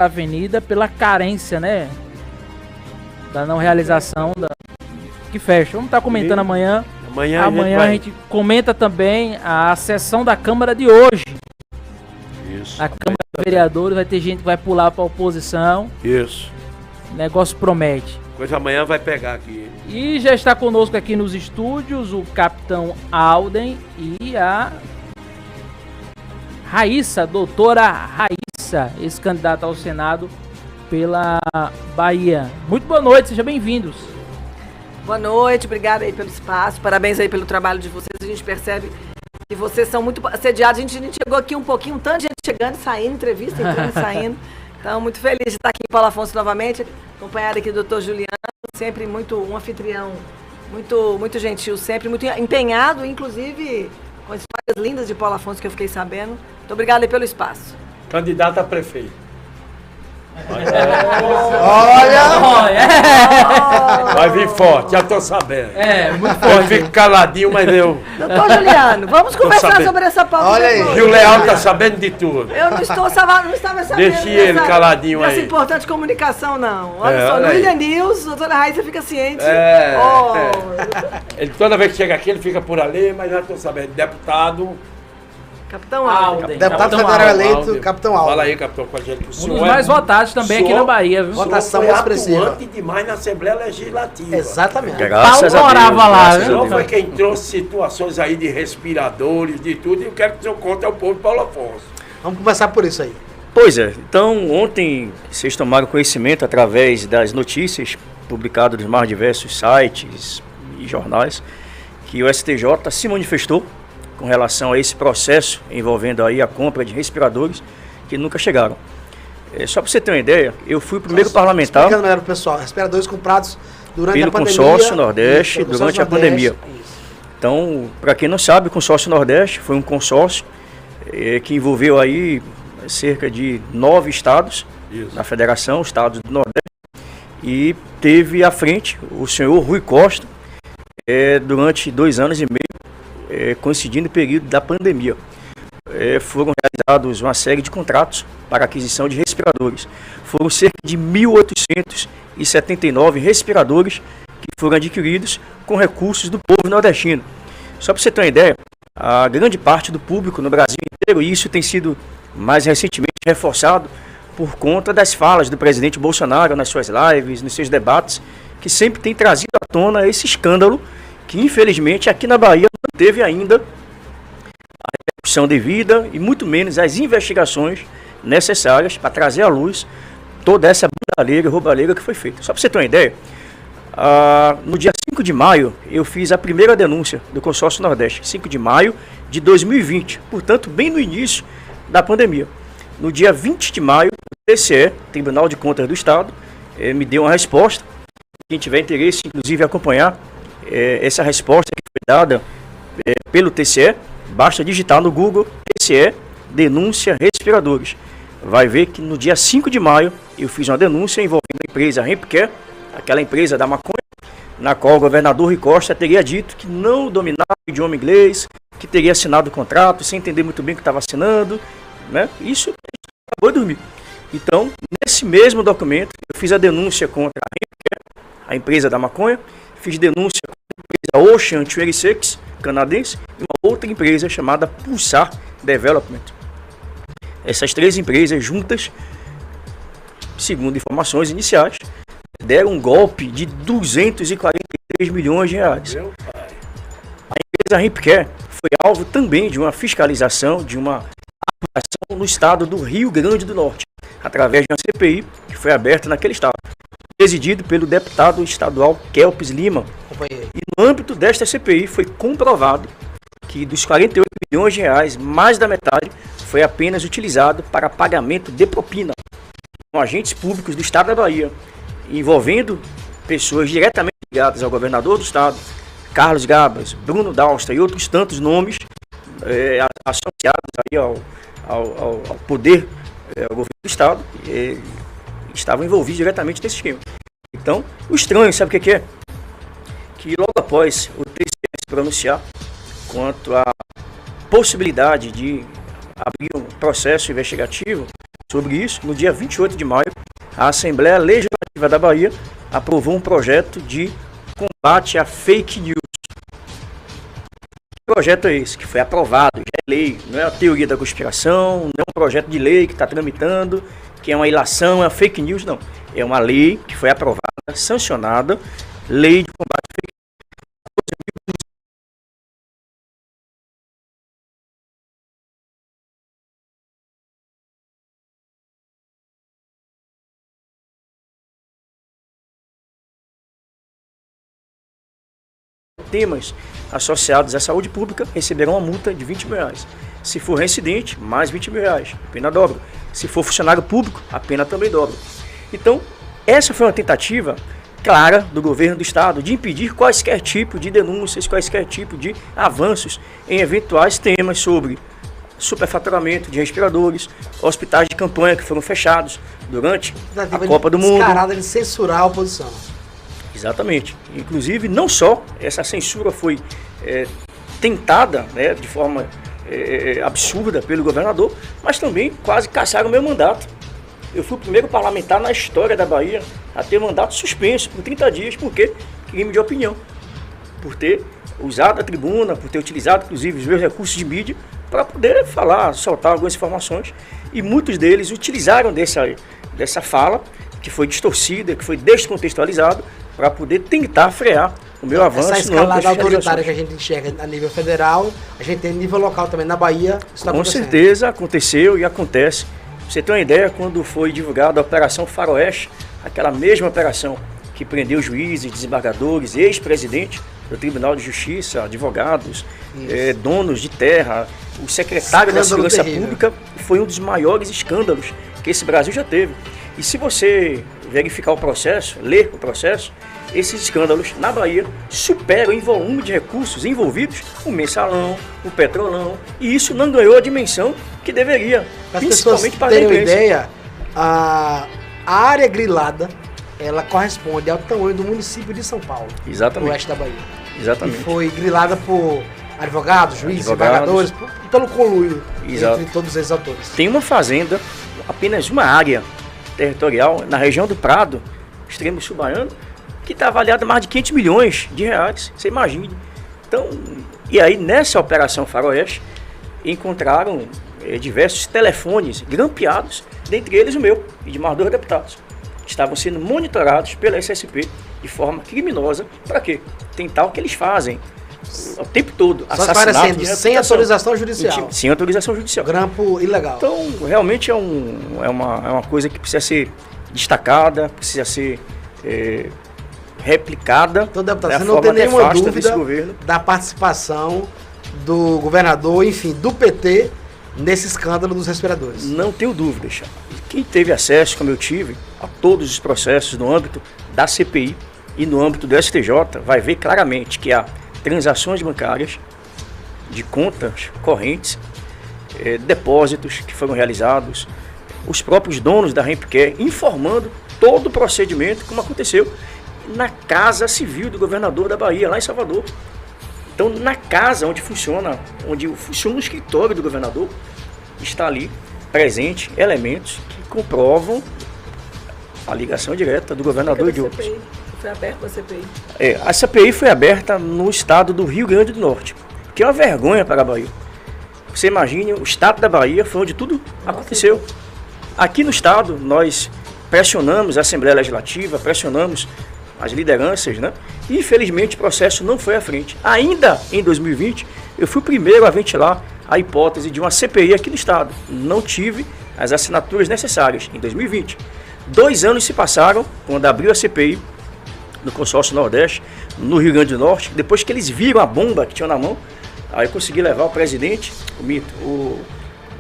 avenida pela carência, né? Da não realização que fecha. Vamos estar comentando amanhã. Amanhã a gente comenta também a sessão da Câmara de hoje. Isso. A Câmara de Vereadores, vai ter gente que vai pular para a oposição. Isso. O negócio promete. Coisa amanhã vai pegar aqui. E já está conosco aqui nos estúdios o capitão Alden e a Raíssa, doutora Raíssa, ex-candidata ao Senado pela Bahia. Muito boa noite, sejam bem-vindos. Boa noite, obrigada aí pelo espaço, parabéns aí pelo trabalho de vocês. A gente percebe que vocês são muito assediados. A gente chegou aqui um pouquinho, um tanto de gente chegando e saindo, entrevista, entrando e saindo. Então, muito feliz de estar aqui em Paulo Afonso novamente, acompanhado aqui do Dr. Juliano, sempre um anfitrião muito gentil, sempre muito empenhado, inclusive com histórias lindas de Paulo Afonso que eu fiquei sabendo. Muito obrigada aí pelo espaço. Candidato a prefeito. Olha! Vai vir forte, já tô sabendo. Muito Eu forte. fico caladinho, mas eu... Doutor Juliano, vamos conversar sabendo. sobre essa pauta. Olha aí. depois. E o Leal tá sabendo de tudo. Eu não estava sabendo. Deixe ele caladinho dessa aí. importante comunicação, não. Olha só, olha no aí. William News, a doutora Raíssa fica ciente. Ele, toda vez que chega aqui, ele fica por ali, mas já tô sabendo. Deputado... Capitão Alden. Alden. Deputado Capitão federal Alden. eleito, Capitão Alden. Fala aí, capitão, com a gente. Um dos mais votados também aqui na Bahia, viu? Votação foi expressiva. atuante demais na Assembleia Legislativa. Exatamente. Graças a Deus, Morava lá, graças O a senhor Deus. foi quem trouxe situações aí de respiradores, de tudo, e eu quero que o senhor conte ao povo de Paulo Afonso. Vamos começar por isso aí. Pois é, então ontem vocês tomaram conhecimento através das notícias publicadas nos mais diversos sites e jornais que o STJ se manifestou com relação a esse processo envolvendo aí a compra de respiradores que nunca chegaram. Só para você ter uma ideia, eu fui o primeiro parlamentar Explicando melhor pro pessoal, respiradores comprados durante pelo a pandemia. Consórcio Nordeste Isso, durante a Consórcio pandemia. Nordeste, isso. Então, para quem não sabe, o Consórcio Nordeste foi um consórcio que envolveu aí cerca de 9 estados na federação, estados do Nordeste, e teve à frente o senhor Rui Costa durante 2 anos e meio, coincidindo o período da pandemia. Foram realizados uma série de contratos para aquisição de respiradores. Foram cerca de 1.879 respiradores que foram adquiridos com recursos do povo nordestino. Só para você ter uma ideia, a grande parte do público no Brasil inteiro, e isso tem sido mais recentemente reforçado por conta das falas do presidente Bolsonaro nas suas lives, nos seus debates, que sempre tem trazido à tona esse escândalo que infelizmente aqui na Bahia não teve ainda a repercussão devida e muito menos as investigações necessárias para trazer à luz toda essa bandalheira e roubalheira que foi feita. Só para você ter uma ideia, no dia 5 de maio eu fiz a primeira denúncia do Consórcio Nordeste, 5 de maio de 2020, portanto bem no início da pandemia. No dia 20 de maio, o TCE, Tribunal de Contas do Estado, me deu uma resposta. Quem tiver interesse, inclusive, em acompanhar essa resposta que foi dada pelo TCE, basta digitar no Google TCE denúncia respiradores. Vai ver que no dia 5 de maio eu fiz uma denúncia envolvendo a empresa Hempcare, aquela empresa da maconha, na qual o governador Rui Costa teria dito que não dominava o idioma inglês, que teria assinado o contrato sem entender muito bem o que estava assinando, né? Isso acabou de dormir. Então, nesse mesmo documento, eu fiz a denúncia contra a Hempcare, a empresa da maconha, fiz denúncia contra a empresa Ocean 26, canadense, e uma outra empresa chamada Pulsar Development. Essas 3 empresas juntas, segundo informações iniciais, deram um golpe de 243 milhões de reais. A empresa Hempcare foi alvo também de uma fiscalização, de uma apuração no estado do Rio Grande do Norte, através de uma CPI que foi aberta naquele estado, presidido pelo deputado estadual Kelps Lima. E no âmbito desta CPI foi comprovado que dos 48 milhões de reais, mais da metade foi apenas utilizado para pagamento de propina com agentes públicos do estado da Bahia, envolvendo pessoas diretamente ligadas ao governador do estado, Carlos Gabas, Bruno Dalstra e outros tantos nomes associados aí ao poder, ao governo do estado, estavam envolvidos diretamente nesse esquema. Então, o estranho, sabe o que é? Que logo após o TCE se pronunciar quanto à possibilidade de abrir um processo investigativo sobre isso, no dia 28 de maio, a Assembleia Legislativa da Bahia aprovou um projeto de combate à fake news. Que projeto é esse? Que foi aprovado, já é lei, não é a teoria da conspiração, não é um projeto de lei que está tramitando, que é uma ilação, é uma fake news, não. É uma lei que foi aprovada, sancionada, lei de combate à fake news. Temas associados à saúde pública receberão uma multa de R$20 mil. Se for reincidente, mais R$20 mil, a pena dobra. Se for funcionário público, a pena também dobra. Então, essa foi uma tentativa clara do governo do estado de impedir quaisquer tipo de denúncias, quaisquer tipo de avanços em eventuais temas sobre superfaturamento de respiradores, hospitais de campanha que foram fechados durante a Copa do Mundo. Descarada de censurar a oposição. Exatamente. Inclusive, não só essa censura foi tentada, né, de forma absurda pelo governador, mas também quase cassaram o meu mandato. Eu fui o primeiro parlamentar na história da Bahia a ter mandato suspenso por 30 dias, porque crime de opinião. Por ter usado a tribuna, por ter utilizado, inclusive, os meus recursos de mídia para poder falar, soltar algumas informações. E muitos deles utilizaram dessa fala, que foi distorcida, que foi descontextualizada, para poder tentar frear o meu avanço. Essa escalada autoritária que a gente enxerga a nível federal, a gente tem a nível local também na Bahia. Isso tá com certeza aconteceu e acontece. Pra você ter uma ideia, quando foi divulgada a Operação Faroeste, aquela mesma operação que prendeu juízes, desembargadores, ex-presidente do Tribunal de Justiça, advogados, donos de terra, o secretário da Segurança Pública, foi um dos maiores escândalos que esse Brasil já teve. E se você verificar o processo, ler o processo, esses escândalos na Bahia superam em volume de recursos envolvidos o mensalão, o petrolão, e isso não ganhou a dimensão que deveria, principalmente para a imprensa. Ideia, a área grilada, ela corresponde ao tamanho do município de São Paulo, exatamente, no oeste da Bahia. Exatamente. E foi grilada por advogados, juízes, embargadores, pelo conluio entre todos esses autores. Tem uma fazenda, apenas uma área territorial, na região do Prado, extremo sul baiano, que está avaliada mais de 500 milhões de reais, você imagine. Então, e aí nessa Operação Faroeste, encontraram diversos telefones grampeados, dentre eles o meu e de mais 2 deputados. Estavam sendo monitorados pela SSP de forma criminosa. Para quê? Tentar o que eles fazem o tempo todo. Assassinato sem autorização judicial. Sem autorização judicial. Grampo ilegal. Então, realmente é uma coisa que precisa ser destacada, precisa ser replicada. Então, deputado, você não tem nenhuma dúvida da participação do governador, enfim, do PT, nesse escândalo dos respiradores? Não tenho dúvidas. Quem teve acesso, como eu tive, a todos os processos no âmbito da CPI e no âmbito do STJ, vai ver claramente que há transações bancárias de contas correntes, depósitos que foram realizados, os próprios donos da Rempcare informando todo o procedimento, como aconteceu na Casa Civil do governador da Bahia, lá em Salvador. Então, na casa onde funciona o escritório do governador, está ali presente elementos que comprovam a ligação direta do governador e de outros. Foi aberta a CPI? A CPI foi aberta no estado do Rio Grande do Norte, que é uma vergonha para a Bahia. Você imagine, o estado da Bahia foi onde tudo aconteceu. Aqui no estado, nós pressionamos a Assembleia Legislativa, pressionamos as lideranças, né? E infelizmente o processo não foi à frente. Ainda em 2020, eu fui o primeiro a ventilar a hipótese de uma CPI aqui no estado. Não tive as assinaturas necessárias em 2020. 2 anos se passaram quando abriu a CPI no Consórcio Nordeste, no Rio Grande do Norte. Depois que eles viram a bomba que tinham na mão, aí eu consegui levar o presidente,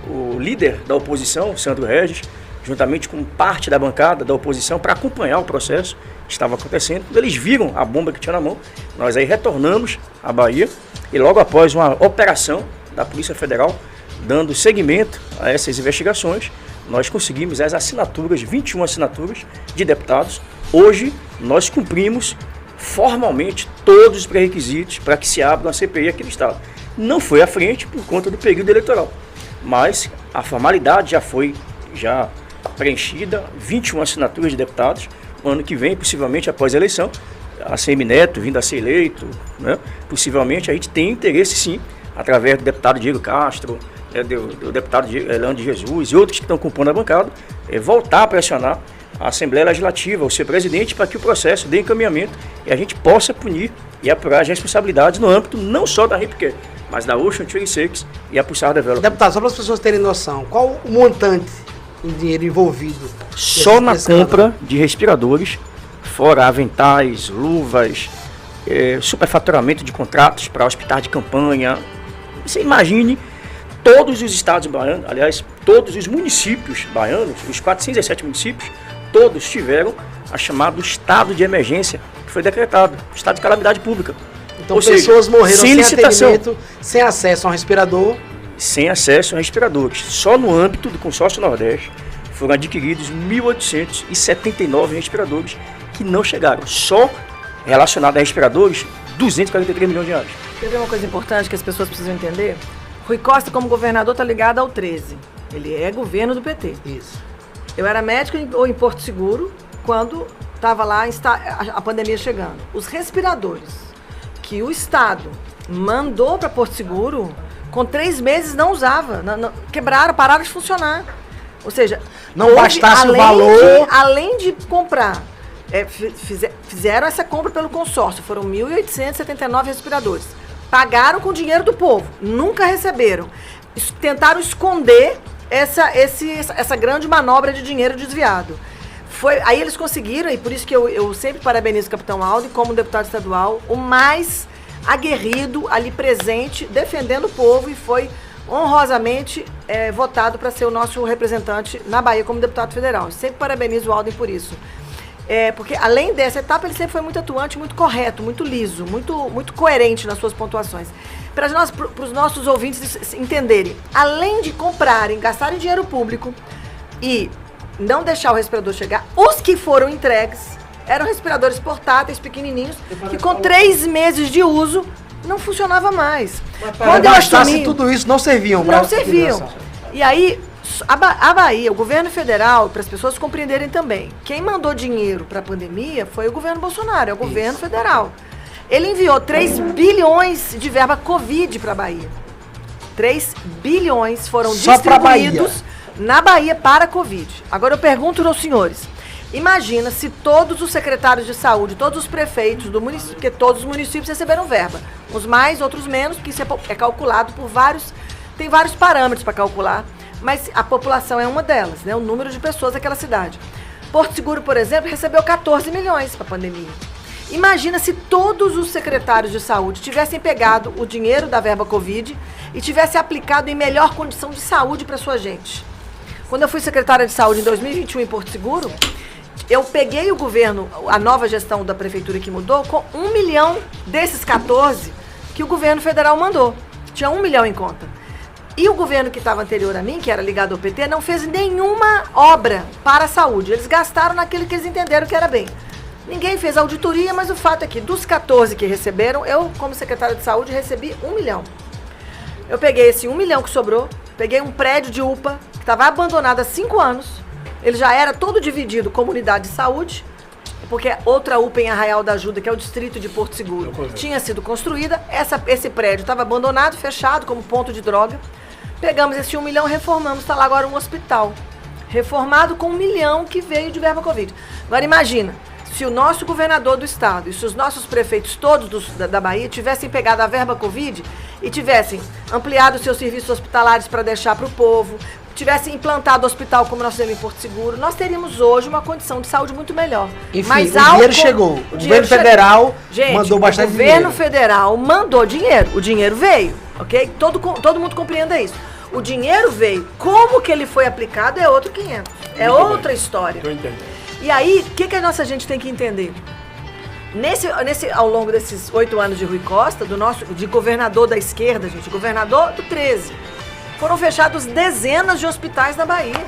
o líder da oposição, Sandro Regis, juntamente com parte da bancada da oposição, para acompanhar o processo que estava acontecendo. Quando eles viram a bomba que tinha na mão, nós aí retornamos à Bahia e logo após uma operação da Polícia Federal, dando seguimento a essas investigações, nós conseguimos as assinaturas, 21 assinaturas de deputados. Hoje nós cumprimos formalmente todos os pré-requisitos para que se abra uma CPI aqui no estado. Não foi à frente por conta do período eleitoral, mas a formalidade já foi já preenchida, 21 assinaturas de deputados. O ano que vem, possivelmente após a eleição, a ACM Neto vindo a ser eleito, né? Possivelmente a gente tem interesse sim, através do deputado Diego Castro, do deputado Leandro de Jesus e outros que estão compondo a bancada, voltar a pressionar a Assembleia Legislativa, o seu presidente, para que o processo dê encaminhamento e a gente possa punir e apurar as responsabilidades no âmbito não só da Ripcare, mas da Ocean 36 e a Pulsar Development. Deputado, só para as pessoas terem noção, qual o montante em dinheiro envolvido? Só na compra de respiradores, fora aventais, luvas, superfaturamento de contratos para hospitais de campanha. Você imagine todos os estados baianos, aliás, todos os municípios baianos, os 407 municípios, todos tiveram a chamado estado de emergência, que foi decretado, estado de calamidade pública. Então ou pessoas seja, morreram sem licitação, atendimento, sem acesso a um respirador. Sem acesso a respiradores. Só no âmbito do Consórcio Nordeste foram adquiridos 1.879 respiradores que não chegaram. Só relacionado a respiradores, 243 milhões de reais. Quer ver uma coisa importante que as pessoas precisam entender? Rui Costa, como governador, está ligado ao 13. Ele é governo do PT. Isso. Eu era médico em Porto Seguro quando estava lá a pandemia chegando. Os respiradores que o Estado mandou para Porto Seguro, com 3 meses não usava. Quebraram, pararam de funcionar. Ou seja, não bastasse o valor. Além de comprar, fizeram essa compra pelo consórcio. Foram 1.879 respiradores. Pagaram com o dinheiro do povo. Nunca receberam. Tentaram esconder essa grande manobra de dinheiro desviado. Aí eles conseguiram, e por isso que eu sempre parabenizo o capitão Aldo, como deputado estadual, o mais aguerrido ali presente, defendendo o povo, e foi honrosamente votado para ser o nosso representante na Bahia como deputado federal. Eu sempre parabenizo o Aldo por isso. Porque além dessa etapa, ele sempre foi muito atuante, muito correto, muito liso, muito coerente nas suas pontuações. Para os nossos ouvintes entenderem, além de comprarem, gastarem dinheiro público e não deixar o respirador chegar, os que foram entregues eram respiradores portáteis, pequenininhos, que com 3 meses de uso não funcionava mais. Quando eu assumi, tudo isso não serviam. Não serviam. E aí, a Bahia, o governo federal, para as pessoas compreenderem também, quem mandou dinheiro para a pandemia foi o governo Bolsonaro, é o governo federal. Ele enviou 3 bilhões de verba Covid para a Bahia. 3 bilhões foram distribuídos na Bahia para a Covid. Agora eu pergunto aos senhores, imagina se todos os secretários de saúde, todos os prefeitos do município, porque todos os municípios receberam verba, uns mais, outros menos, porque isso é calculado por tem vários parâmetros para calcular, mas a população é uma delas, né? O número de pessoas daquela cidade. Porto Seguro, por exemplo, recebeu 14 milhões para a pandemia. Imagina se todos os secretários de saúde tivessem pegado o dinheiro da verba Covid e tivessem aplicado em melhor condição de saúde para sua gente. Quando eu fui secretária de saúde em 2021 em Porto Seguro, eu peguei o governo, a nova gestão da prefeitura que mudou, com 1 milhão desses 14 que o governo federal mandou. Tinha 1 milhão em conta. E o governo que estava anterior a mim, que era ligado ao PT, não fez nenhuma obra para a saúde. Eles gastaram naquilo que eles entenderam que era bem. Ninguém fez auditoria, mas o fato é que dos 14 que receberam, eu, como secretária de saúde, recebi 1 milhão. Eu peguei esse 1 milhão que sobrou, peguei um prédio de UPA, que estava abandonado há 5 anos, ele já era todo dividido como unidade de saúde, porque outra UPA em Arraial da Ajuda, que é o distrito de Porto Seguro, tinha sido construída, esse prédio estava abandonado, fechado, como ponto de droga. Pegamos esse 1 milhão, reformamos, está lá agora um hospital, reformado com 1 milhão que veio de verba Covid. Agora imagina, se o nosso governador do estado e se os nossos prefeitos todos da Bahia tivessem pegado a verba Covid e tivessem ampliado seus serviços hospitalares para deixar para o povo, tivessem implantado o hospital como nós temos em Porto Seguro, nós teríamos hoje uma condição de saúde muito melhor. Enfim, mas o dinheiro chegou. O governo federal mandou bastante dinheiro. O governo federal mandou dinheiro. O dinheiro veio, ok? Todo mundo compreenda isso. O dinheiro veio. Como que ele foi aplicado é outro 500. É outra história. Estou entendendo. E aí, o que a nossa gente tem que entender? Ao longo desses 8 anos de Rui Costa, de governador da esquerda, gente, governador do 13, foram fechados dezenas de hospitais na Bahia.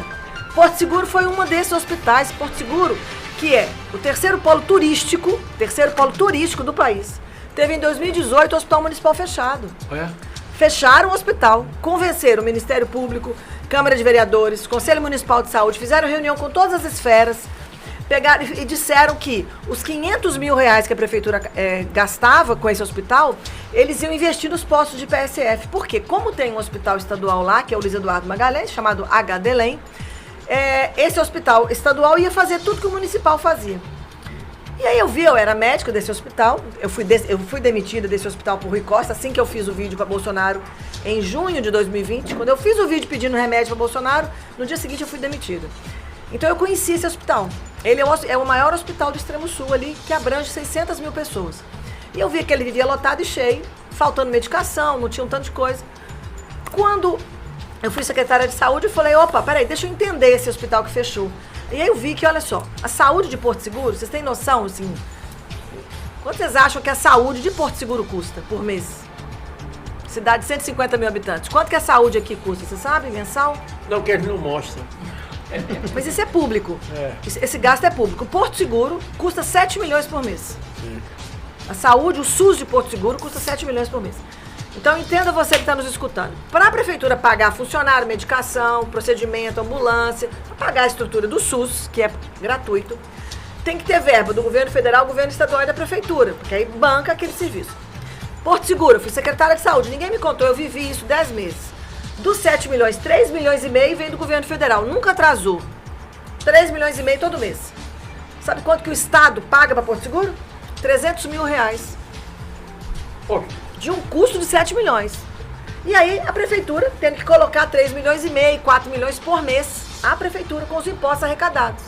Porto Seguro foi um desses hospitais. Porto Seguro, que é o terceiro polo turístico do país, teve em 2018 o Hospital Municipal fechado. Fecharam o hospital, convenceram o Ministério Público, Câmara de Vereadores, Conselho Municipal de Saúde, fizeram reunião com todas as esferas, pegaram e disseram que os 500 mil reais que a prefeitura gastava com esse hospital, eles iam investir nos postos de PSF. Por quê? Como tem um hospital estadual lá, que é o Luiz Eduardo Magalhães, chamado HDLEM, esse hospital estadual ia fazer tudo que o municipal fazia. E aí eu era médica desse hospital, eu fui demitida desse hospital por Rui Costa, assim que eu fiz o vídeo para Bolsonaro, em junho de 2020. Quando eu fiz o vídeo pedindo remédio para Bolsonaro, no dia seguinte eu fui demitida. Então eu conheci esse hospital. Ele é o maior hospital do Extremo Sul ali, que abrange 600 mil pessoas. E eu vi que ele vivia lotado e cheio, faltando medicação, não tinha um tanto de coisa. Quando eu fui secretária de saúde, eu falei, opa, peraí, deixa eu entender esse hospital que fechou. E aí eu vi que, olha só, a saúde de Porto Seguro, vocês têm noção, assim, quanto vocês acham que a saúde de Porto Seguro custa por mês? Cidade de 150 mil habitantes. Quanto que a saúde aqui custa, você sabe, mensal? Não, que eles não mostram. Mas isso é público. Esse gasto é público. Porto Seguro custa 7 milhões por mês. A saúde, o SUS de Porto Seguro custa 7 milhões por mês. Então entenda você que está nos escutando. Para a prefeitura pagar funcionário, medicação, procedimento, ambulância, para pagar a estrutura do SUS, que é gratuito, tem que ter verba do governo federal, governo estadual e da prefeitura, porque aí banca aquele serviço. Porto Seguro, eu fui secretária de saúde, ninguém me contou, eu vivi isso 10 meses. Dos 7 milhões, 3 milhões e meio vem do governo federal, nunca atrasou. 3 milhões e meio todo mês. Sabe quanto que o Estado paga para Porto Seguro? 300 mil reais. De um custo de 7 milhões. E aí a prefeitura tendo que colocar 3 milhões e meio, 4 milhões por mês, a prefeitura com os impostos arrecadados.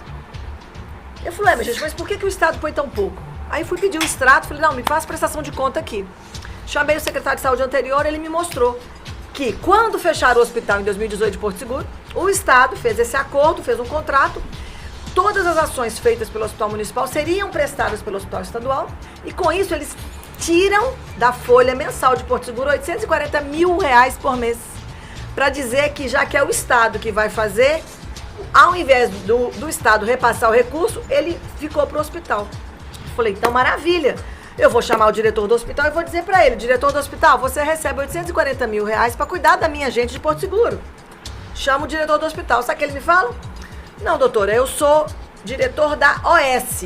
Eu falei, mas gente, mas por que o Estado põe tão pouco? Aí fui pedir o extrato, falei, não, me faça prestação de conta aqui. Chamei o secretário de saúde anterior, ele me mostrou que quando fecharam o hospital em 2018 de Porto Seguro, o Estado fez esse acordo, fez um contrato, todas as ações feitas pelo Hospital Municipal seriam prestadas pelo Hospital Estadual, e com isso eles tiram da folha mensal de Porto Seguro 840 mil reais por mês, para dizer que já que é o Estado que vai fazer, ao invés do Estado repassar o recurso, ele ficou para o hospital. Falei, então maravilha. Eu vou chamar o diretor do hospital e vou dizer para ele, diretor do hospital, você recebe 840 mil reais para cuidar da minha gente de Porto Seguro. Chama o diretor do hospital. Sabe o que ele me fala? Não, doutora, eu sou diretor da OS.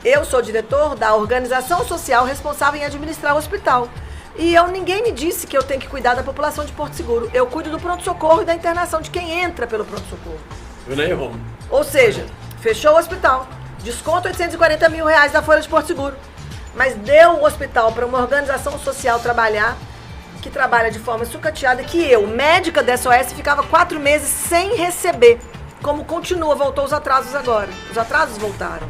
Eu sou diretor da organização social responsável em administrar o hospital. E ninguém me disse que eu tenho que cuidar da população de Porto Seguro. Eu cuido do pronto-socorro e da internação de quem entra pelo pronto-socorro. Eu nem vou. Ou seja, fechou o hospital. Desconto 840 mil reais da folha de Porto Seguro. Mas deu o hospital para uma organização social trabalhar, que trabalha de forma sucateada, que eu, médica da SOS, ficava 4 meses sem receber. Como continua, voltou os atrasos agora. Os atrasos voltaram.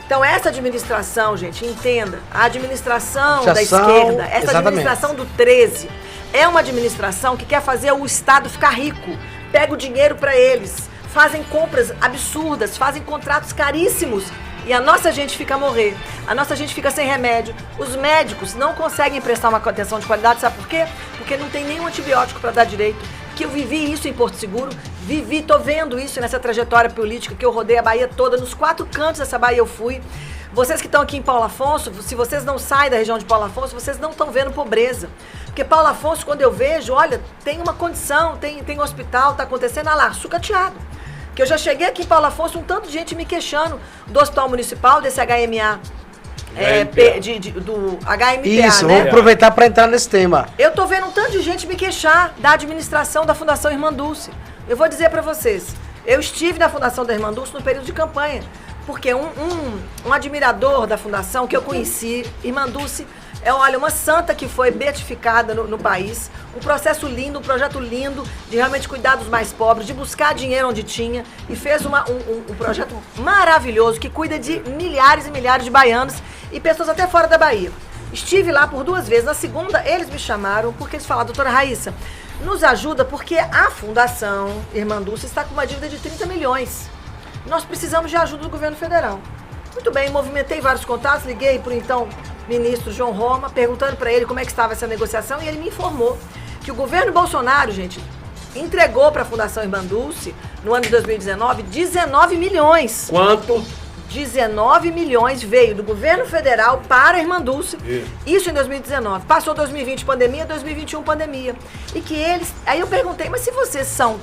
Então essa administração, gente, entenda, a administração da esquerda, essa administração do 13, é uma administração que quer fazer o Estado ficar rico. Pega o dinheiro para eles. Fazem compras absurdas, fazem contratos caríssimos e a nossa gente fica a morrer, a nossa gente fica sem remédio. Os médicos não conseguem prestar uma atenção de qualidade, sabe por quê? Porque não tem nenhum antibiótico para dar direito. Que eu vivi isso em Porto Seguro, tô vendo isso nessa trajetória política que eu rodei a Bahia toda, nos 4 cantos dessa Bahia eu fui. Vocês que estão aqui em Paulo Afonso, se vocês não saem da região de Paulo Afonso, vocês não estão vendo pobreza. Porque Paulo Afonso, quando eu vejo, olha, tem uma condição, tem hospital, tá acontecendo, olha lá, sucateado. Que eu já cheguei aqui em Paulo Afonso, um tanto de gente me queixando do hospital municipal, desse HMA, do HMPA, isso, né? vamos aproveitar para entrar nesse tema. Eu tô vendo um tanto de gente me queixar da administração da Fundação Irmã Dulce. Eu vou dizer para vocês, eu estive na Fundação da Irmã Dulce no período de campanha, porque um admirador da Fundação que eu conheci, Irmã Dulce, olha, uma santa que foi beatificada no país, um processo lindo, um projeto lindo de realmente cuidar dos mais pobres, de buscar dinheiro onde tinha e fez um projeto maravilhoso que cuida de milhares e milhares de baianos e pessoas até fora da Bahia. Estive lá por 2 vezes, na segunda eles me chamaram porque eles falaram, doutora Raíssa, nos ajuda porque a Fundação Irmã Dulce está com uma dívida de 30 milhões. Nós precisamos de ajuda do governo federal. Muito bem, movimentei vários contatos, liguei para o então ministro João Roma, perguntando para ele como é que estava essa negociação e ele me informou que o governo Bolsonaro, gente, entregou para a Fundação Irmã Dulce, no ano de 2019, 19 milhões. Quanto? 19 milhões veio do governo federal para a Irmã Dulce. Isso em 2019. Passou 2020 pandemia, 2021 pandemia. E que eles... Aí eu perguntei, mas se vocês são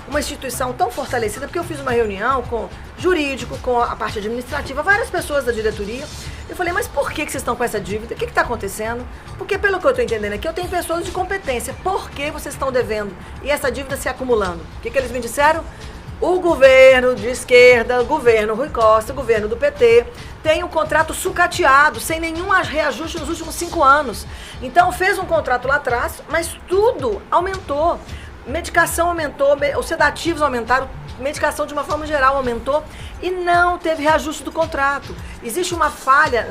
uma instituição tão fortalecida, porque eu fiz uma reunião com jurídico, com a parte administrativa, várias pessoas da diretoria. Eu falei, mas por que vocês estão com essa dívida? O que está acontecendo? Porque pelo que eu estou entendendo aqui, eu tenho pessoas de competência. Por que vocês estão devendo? E essa dívida se acumulando? O que eles me disseram? O governo de esquerda, o governo Rui Costa, o governo do PT, tem um contrato sucateado, sem nenhum reajuste nos últimos 5 anos. Então fez um contrato lá atrás, mas tudo aumentou. Medicação aumentou, os sedativos aumentaram, medicação de uma forma geral aumentou e não teve reajuste do contrato. Existe uma falha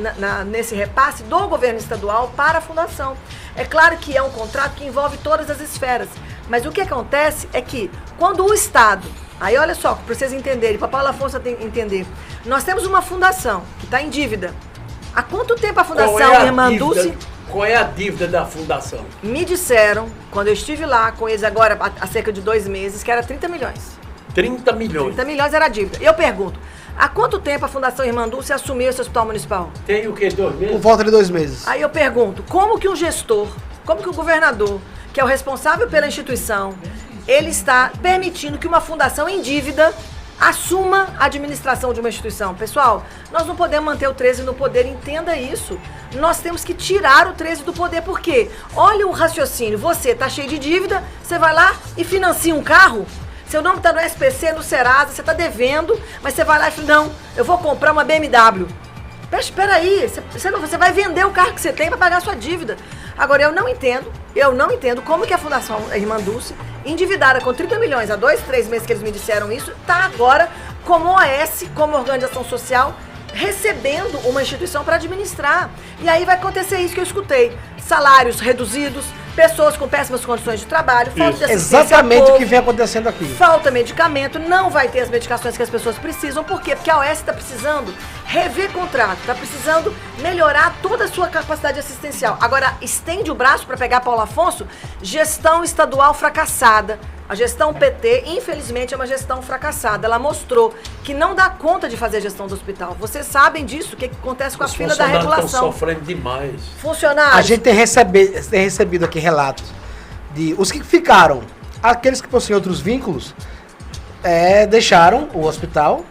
nesse repasse do governo estadual para a fundação. É claro que é um contrato que envolve todas as esferas, mas o que acontece é que quando o Estado, aí olha só, para vocês entenderem, para Paulo Afonso entender, nós temos uma fundação que está em dívida. Há quanto tempo a fundação Irmã Dulce... Qual é a dívida da fundação? Me disseram, quando eu estive lá com eles agora, há cerca de 2 meses, que era 30 milhões. 30 milhões? 30 milhões era a dívida. E eu pergunto, há quanto tempo a Fundação Irmã Dulce assumiu esse hospital municipal? Tem o quê? 2 meses? Por volta de 2 meses. Aí eu pergunto, como que um gestor, como que o governador, que é o responsável pela instituição, ele está permitindo que uma fundação em dívida assuma a administração de uma instituição? Pessoal, nós não podemos manter o 13 no poder, entenda isso. Nós temos que tirar o 13 do poder, por quê? Olha o raciocínio, você está cheio de dívida, você vai lá e financia um carro, seu nome está no SPC, no Serasa, você está devendo, mas você vai lá e fala, não, eu vou comprar uma BMW. Espera aí, você vai vender o carro que você tem para pagar a sua dívida. Agora, eu não entendo como que a Fundação Irmã Dulce, endividada com 30 milhões há 2, 3 meses que eles me disseram isso, está agora como OS, como organização social, recebendo uma instituição para administrar. E aí vai acontecer isso que eu escutei. Salários reduzidos, pessoas com péssimas condições de trabalho, falta de assistência exatamente ao povo, o que vem acontecendo aqui. Falta medicamento, não vai ter as medicações que as pessoas precisam. Por quê? Porque a OS está precisando rever contrato, está precisando melhorar toda a sua capacidade assistencial. Agora, estende o braço para pegar Paulo Afonso, gestão estadual fracassada. A gestão PT, infelizmente, é uma gestão fracassada. Ela mostrou que não dá conta de fazer a gestão do hospital. Vocês sabem disso, o que acontece com a fila da regulação. Os funcionários estão sofrendo demais. Funcionários... A gente tem recebido aqui relatos de os que ficaram, aqueles que possuem outros vínculos, deixaram o hospital.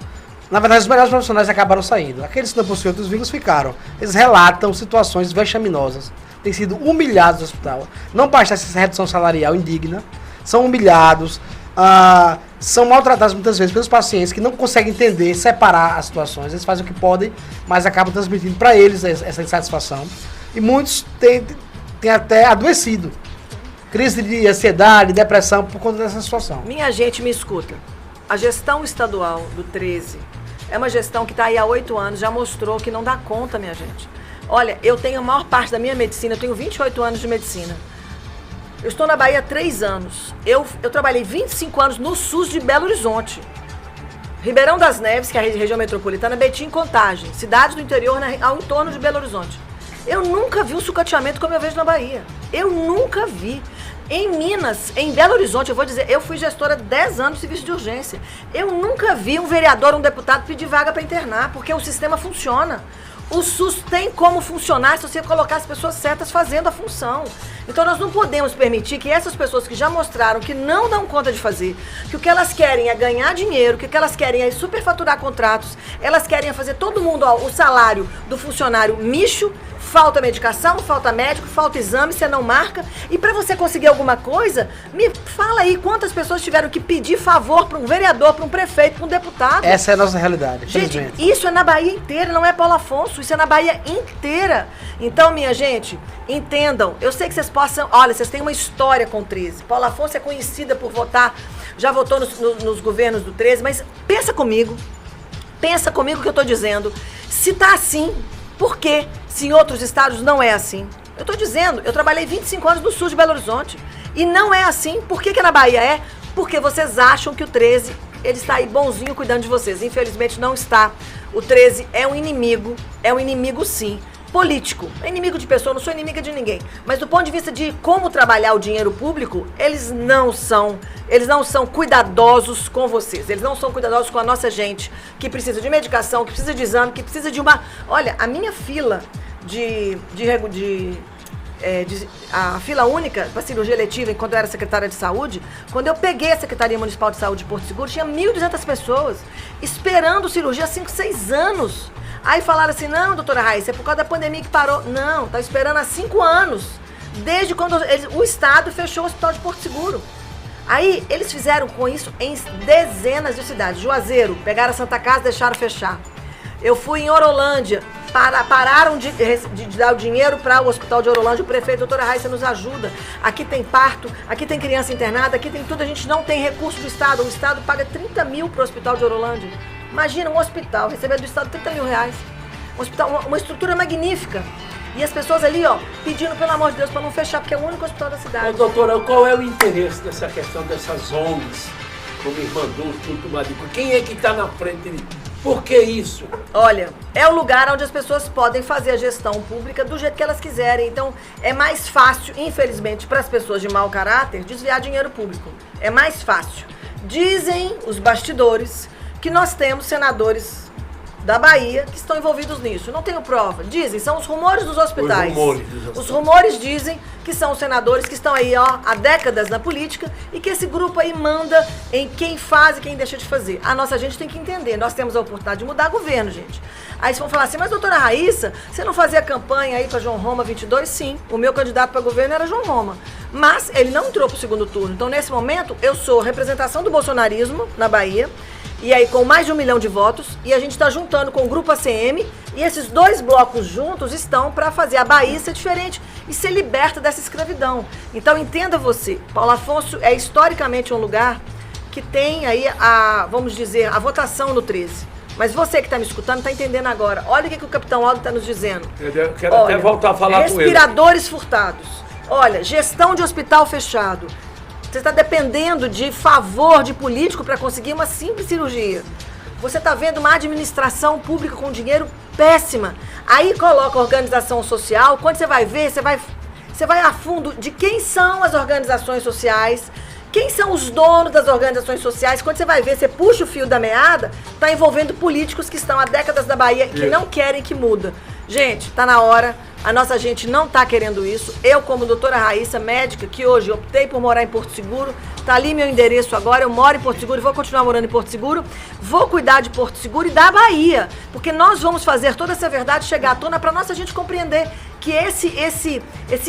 Na verdade, os melhores profissionais acabaram saindo. Aqueles que não possuem outros vínculos ficaram. Eles relatam situações vexaminosas. Têm sido humilhados no hospital. Não basta essa redução salarial indigna. São humilhados, são maltratados muitas vezes pelos pacientes que não conseguem entender, separar as situações. Eles fazem o que podem, mas acabam transmitindo para eles essa insatisfação. E muitos têm até adoecido. Crise de ansiedade, depressão por conta dessa situação. Minha gente, me escuta. A gestão estadual do 13 é uma gestão que está aí há 8 anos, já mostrou que não dá conta, minha gente. Olha, eu tenho a maior parte da minha medicina, eu tenho 28 anos de medicina. Eu estou na Bahia há 3 anos. Eu trabalhei 25 anos no SUS de Belo Horizonte. Ribeirão das Neves, que é a região metropolitana, Betim, Contagem. Cidades do interior ao entorno de Belo Horizonte. Eu nunca vi um sucateamento como eu vejo na Bahia. Eu nunca vi. Em Minas, em Belo Horizonte, eu vou dizer, eu fui gestora 10 anos de serviço de urgência. Eu nunca vi um vereador, um deputado pedir vaga para internar, porque o sistema funciona. O SUS tem como funcionar se você colocar as pessoas certas fazendo a função. Então nós não podemos permitir que essas pessoas que já mostraram que não dão conta de fazer, que o que elas querem é ganhar dinheiro, que o que elas querem é superfaturar contratos, elas querem fazer todo mundo, o salário do funcionário micho, falta medicação, falta médico, falta exame, você não marca. E para você conseguir alguma coisa, me fala aí quantas pessoas tiveram que pedir favor para um vereador, para um prefeito, para um deputado. Essa é a nossa realidade. Gente, isso é na Bahia inteira, não é Paulo Afonso, isso é na Bahia inteira. Então, minha gente, entendam, eu sei que vocês possam, olha, vocês têm uma história com o 13. Paulo Afonso é conhecida por votar, já votou nos governos do 13, mas pensa comigo o que eu estou dizendo. Se tá assim, por quê? Se em outros estados não é assim. Eu estou dizendo, eu trabalhei 25 anos no sul de Belo Horizonte. E não é assim. Por que na Bahia é? Porque vocês acham que o 13, ele está aí bonzinho cuidando de vocês. Infelizmente não está. O 13 é um inimigo sim. político. É inimigo de pessoa, não sou inimiga de ninguém. Mas do ponto de vista de como trabalhar o dinheiro público, eles não são cuidadosos com vocês. Eles não são cuidadosos com a nossa gente, que precisa de medicação, que precisa de exame, que precisa de uma... Olha, a minha fila a fila única para cirurgia eletiva, enquanto eu era secretária de saúde, quando eu peguei a Secretaria Municipal de Saúde de Porto Seguro, tinha 1.200 pessoas esperando cirurgia há 5, 6 anos. Aí falaram assim, não, doutora Raíssa, é por causa da pandemia que parou. Não, tá esperando há 5 anos, desde quando o Estado fechou o Hospital de Porto Seguro. Aí eles fizeram com isso em dezenas de cidades. Juazeiro, pegaram a Santa Casa e deixaram fechar. Eu fui em Orolândia, pararam de dar o dinheiro para o Hospital de Orolândia. O prefeito, doutora Raíssa, nos ajuda. Aqui tem parto, aqui tem criança internada, aqui tem tudo. A gente não tem recurso do Estado. O Estado paga 30 mil para o Hospital de Orolândia. Imagina um hospital receber do Estado 30 mil reais. Um hospital, uma estrutura magnífica. E as pessoas ali, ó, pedindo, pelo amor de Deus, para não fechar, porque é o único hospital da cidade. Ô, doutora, qual é o interesse dessa questão dessas ONGs, como Irmã Dulce, Tudo Madico? Quem é que está na frente disso? Por que isso? Olha, é o lugar onde as pessoas podem fazer a gestão pública do jeito que elas quiserem. Então, é mais fácil, infelizmente, para as pessoas de mau caráter, desviar dinheiro público. É mais fácil. Dizem os bastidores que nós temos senadores da Bahia que estão envolvidos nisso. Não tenho prova. Dizem, são os rumores dos hospitais. Os rumores dizem que são os senadores que estão aí, ó, há décadas na política e que esse grupo aí manda em quem faz e quem deixa de fazer. A nossa gente tem que entender. Nós temos a oportunidade de mudar governo, gente. Aí vocês vão falar assim, mas doutora Raíssa, você não fazia campanha aí para João Roma 22? Sim, o meu candidato para governo era João Roma. Mas ele não entrou para o segundo turno. Então, nesse momento, eu sou representação do bolsonarismo na Bahia. E aí, com mais de 1 milhão de votos, e a gente está juntando com o Grupo ACM, e esses dois blocos juntos estão para fazer a Bahia ser diferente e ser liberta dessa escravidão. Então, entenda você, Paulo Afonso é historicamente um lugar que tem aí, vamos dizer, a votação no 13. Mas você que está me escutando está entendendo agora. Olha o que o Capitão Aldo está nos dizendo. Eu quero até voltar a falar com ele. Respiradores furtados. Olha, gestão de hospital fechado. Você está dependendo de favor de político para conseguir uma simples cirurgia. Você está vendo uma administração pública com dinheiro péssima. Aí coloca a organização social. Quando você vai ver, você vai a fundo de quem são as organizações sociais, quem são os donos das organizações sociais. Quando você vai ver, você puxa o fio da meada, está envolvendo políticos que estão há décadas da Bahia e que não querem que muda. Gente, está na hora. A nossa gente não está querendo isso. Eu, como doutora Raíssa, médica, que hoje optei por morar em Porto Seguro, está ali meu endereço agora, eu moro em Porto Seguro e vou continuar morando em Porto Seguro, vou cuidar de Porto Seguro e da Bahia, porque nós vamos fazer toda essa verdade chegar à tona para nossa gente compreender que esse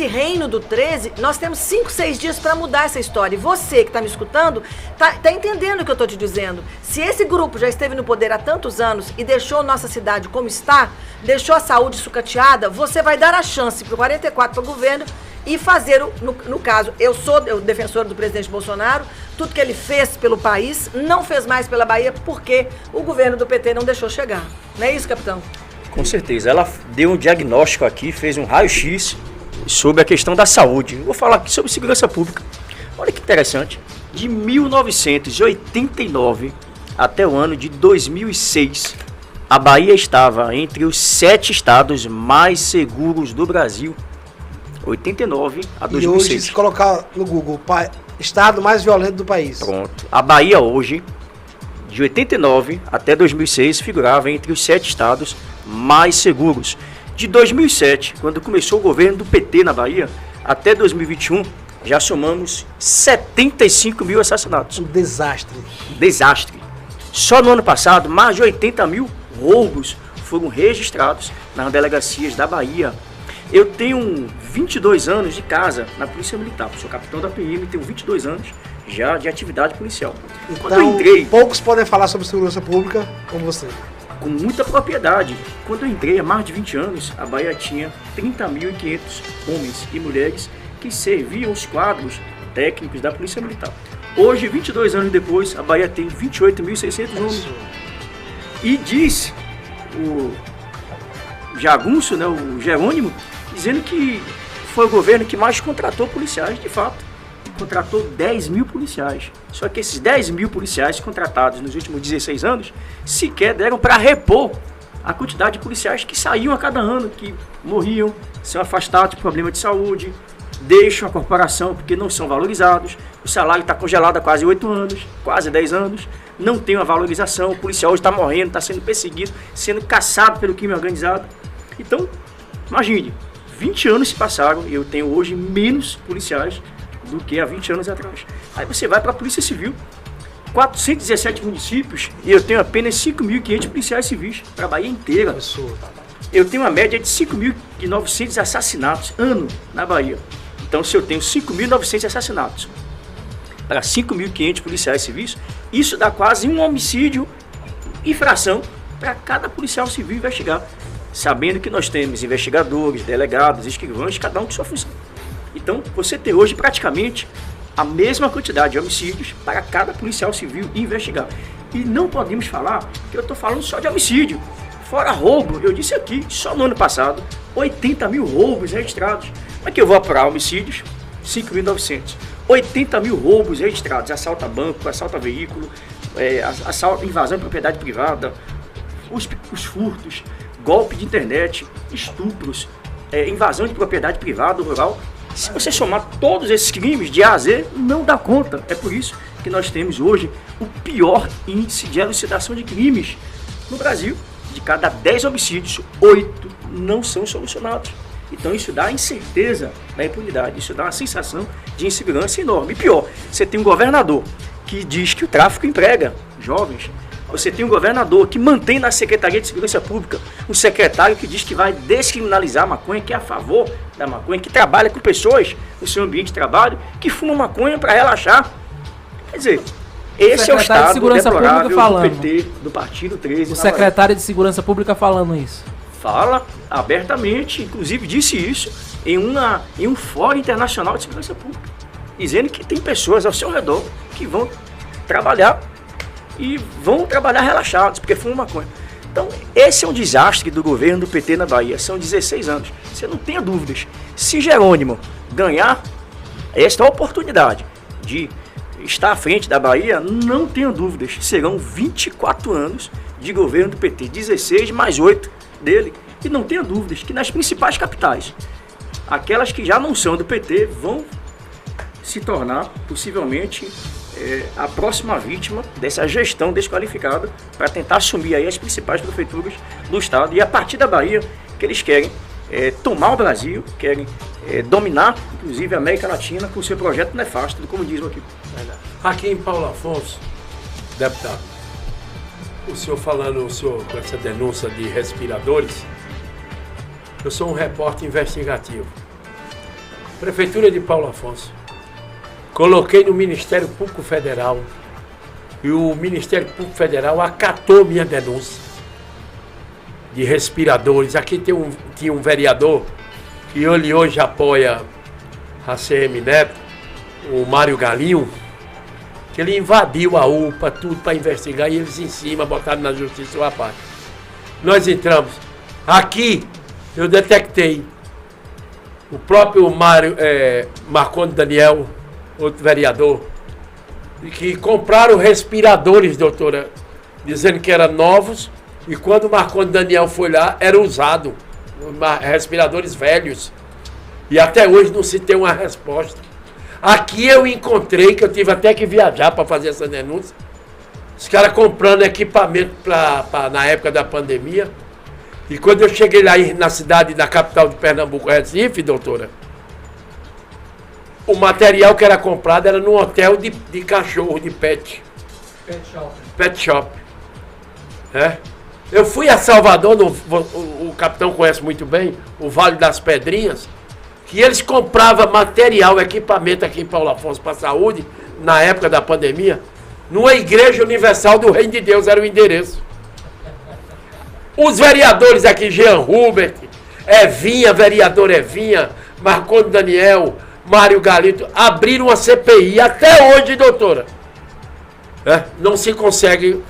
reino do 13, nós temos 5, 6 dias para mudar essa história. E você que está me escutando, tá entendendo o que eu estou te dizendo. Se esse grupo já esteve no poder há tantos anos e deixou nossa cidade como está, deixou a saúde sucateada, você vai dar a chance para o 44 para o governo e fazer, no caso, eu sou defensora do presidente Bolsonaro, tudo que ele fez pelo país, não fez mais pela Bahia, porque o governo do PT não deixou chegar. Não é isso, capitão? Com certeza. Ela deu um diagnóstico aqui, fez um raio-x sobre a questão da saúde. Vou falar aqui sobre segurança pública. Olha que interessante. De 1989 até o ano de 2006, a Bahia estava entre os 7 estados mais seguros do Brasil. 89 a 2006. E hoje, se colocar no Google, estado mais violento do país. Pronto. A Bahia hoje, de 89 até 2006, figurava entre os 7 estados mais seguros. De 2007, quando começou o governo do PT na Bahia, até 2021, já somamos 75 mil assassinatos. Um desastre. Desastre. Só no ano passado, mais de 80 mil roubos foram registrados nas delegacias da Bahia. Eu tenho 22 anos de casa na Polícia Militar. Sou capitão da PM, tenho 22 anos já de atividade policial. Então, eu entrei, poucos podem falar sobre segurança pública como você. Com muita propriedade. Quando eu entrei há mais de 20 anos, a Bahia tinha 30.500 homens e mulheres que serviam os quadros técnicos da Polícia Militar. Hoje, 22 anos depois, a Bahia tem 28.600 homens. E diz o Jagunço, né, o Jerônimo, dizendo que foi o governo que mais contratou policiais, de fato. Contratou 10 mil policiais. Só que esses 10 mil policiais contratados nos últimos 16 anos sequer deram para repor a quantidade de policiais que saíam a cada ano, que morriam, são afastados por problema de saúde, deixam a corporação porque não são valorizados, o salário está congelado há quase 8 anos, quase 10 anos, não tem uma valorização, o policial hoje está morrendo, está sendo perseguido, sendo caçado pelo crime organizado. Então, imagine, 20 anos se passaram e eu tenho hoje menos policiais do que há 20 anos atrás. Aí você vai para a Polícia Civil, 417 municípios e eu tenho apenas 5.500 policiais civis para a Bahia inteira. Eu tenho uma média de 5.900 assassinatos ano na Bahia. Então, se eu tenho 5.900 assassinatos para 5.500 policiais civis, isso dá quase um homicídio, infração, para cada policial civil investigar, sabendo que nós temos investigadores, delegados, escrivães, cada um com sua função. Então, você tem hoje praticamente a mesma quantidade de homicídios para cada policial civil investigar. E não podemos falar que eu estou falando só de homicídio. Fora roubo, eu disse aqui, só no ano passado, 80 mil roubos registrados. Como é que eu vou apurar homicídios? 5.900. 80 mil roubos registrados, assalto a banco, assalto a veículo, assalto, invasão de propriedade privada, os furtos, golpe de internet, estupros, invasão de propriedade privada, rural. Se você somar todos esses crimes de A a Z, não dá conta. É por isso que nós temos hoje o pior índice de elucidação de crimes no Brasil. De cada 10 homicídios, 8 não são solucionados. Então isso dá incerteza na impunidade, isso dá uma sensação de insegurança enorme. E pior, você tem um governador que diz que o tráfico emprega jovens. Você tem um governador que mantém na Secretaria de Segurança Pública um secretário que diz que vai descriminalizar a maconha, que é a favor da maconha, que trabalha com pessoas no seu ambiente de trabalho, que fumam maconha para relaxar. Quer dizer, esse é o estado de Segurança Pública falando. Do PT, do Partido 13. O secretário de Segurança Pública falando isso. Fala abertamente, inclusive disse isso em um fórum internacional de segurança pública, dizendo que tem pessoas ao seu redor que vão trabalhar e vão trabalhar relaxados, porque fumam maconha. Então, esse é um desastre do governo do PT na Bahia. São 16 anos. Você não tenha dúvidas. Se Jerônimo ganhar esta oportunidade de estar à frente da Bahia, não tenha dúvidas. Serão 24 anos de governo do PT. 16 mais 8 dele. E não tenha dúvidas que nas principais capitais, aquelas que já não são do PT vão se tornar, possivelmente, a próxima vítima dessa gestão desqualificada para tentar assumir aí as principais prefeituras do estado. E a partir da Bahia, que eles querem tomar o Brasil, querem dominar, inclusive, a América Latina com o seu projeto nefasto do comunismo aqui. Aqui em Paulo Afonso, deputado, o senhor falando com essa denúncia de respiradores, eu sou um repórter investigativo. Prefeitura de Paulo Afonso. Coloquei no Ministério Público Federal e o Ministério Público Federal acatou minha denúncia de respiradores. Aqui tinha um vereador que ele hoje apoia a CM Neto, o Mário Galinho, que ele invadiu a UPA, tudo para investigar, e eles em cima botaram na justiça o rapaz. Nós entramos. Aqui eu detectei o próprio Marcondes Daniel, outro vereador, que compraram respiradores, doutora, dizendo que eram novos, e quando o Marcondes Daniel foi lá, era usado, respiradores velhos. E até hoje não se tem uma resposta. Aqui eu encontrei, que eu tive até que viajar para fazer essa denúncia, os caras comprando equipamento na época da pandemia. E quando eu cheguei lá na cidade, na capital de Pernambuco, Recife, doutora, o material que era comprado era num hotel de cachorro, de pet. Pet shop. Eu fui a Salvador, o capitão conhece muito bem, o Vale das Pedrinhas, que eles compravam material, equipamento aqui em Paulo Afonso para a saúde, na época da pandemia, numa Igreja Universal do Reino de Deus, era o endereço. Os vereadores aqui, Jean Hubert, vereador Evinha, Marcondes Daniel, Mário Galito, abriram uma CPI até hoje, doutora. Não se consegue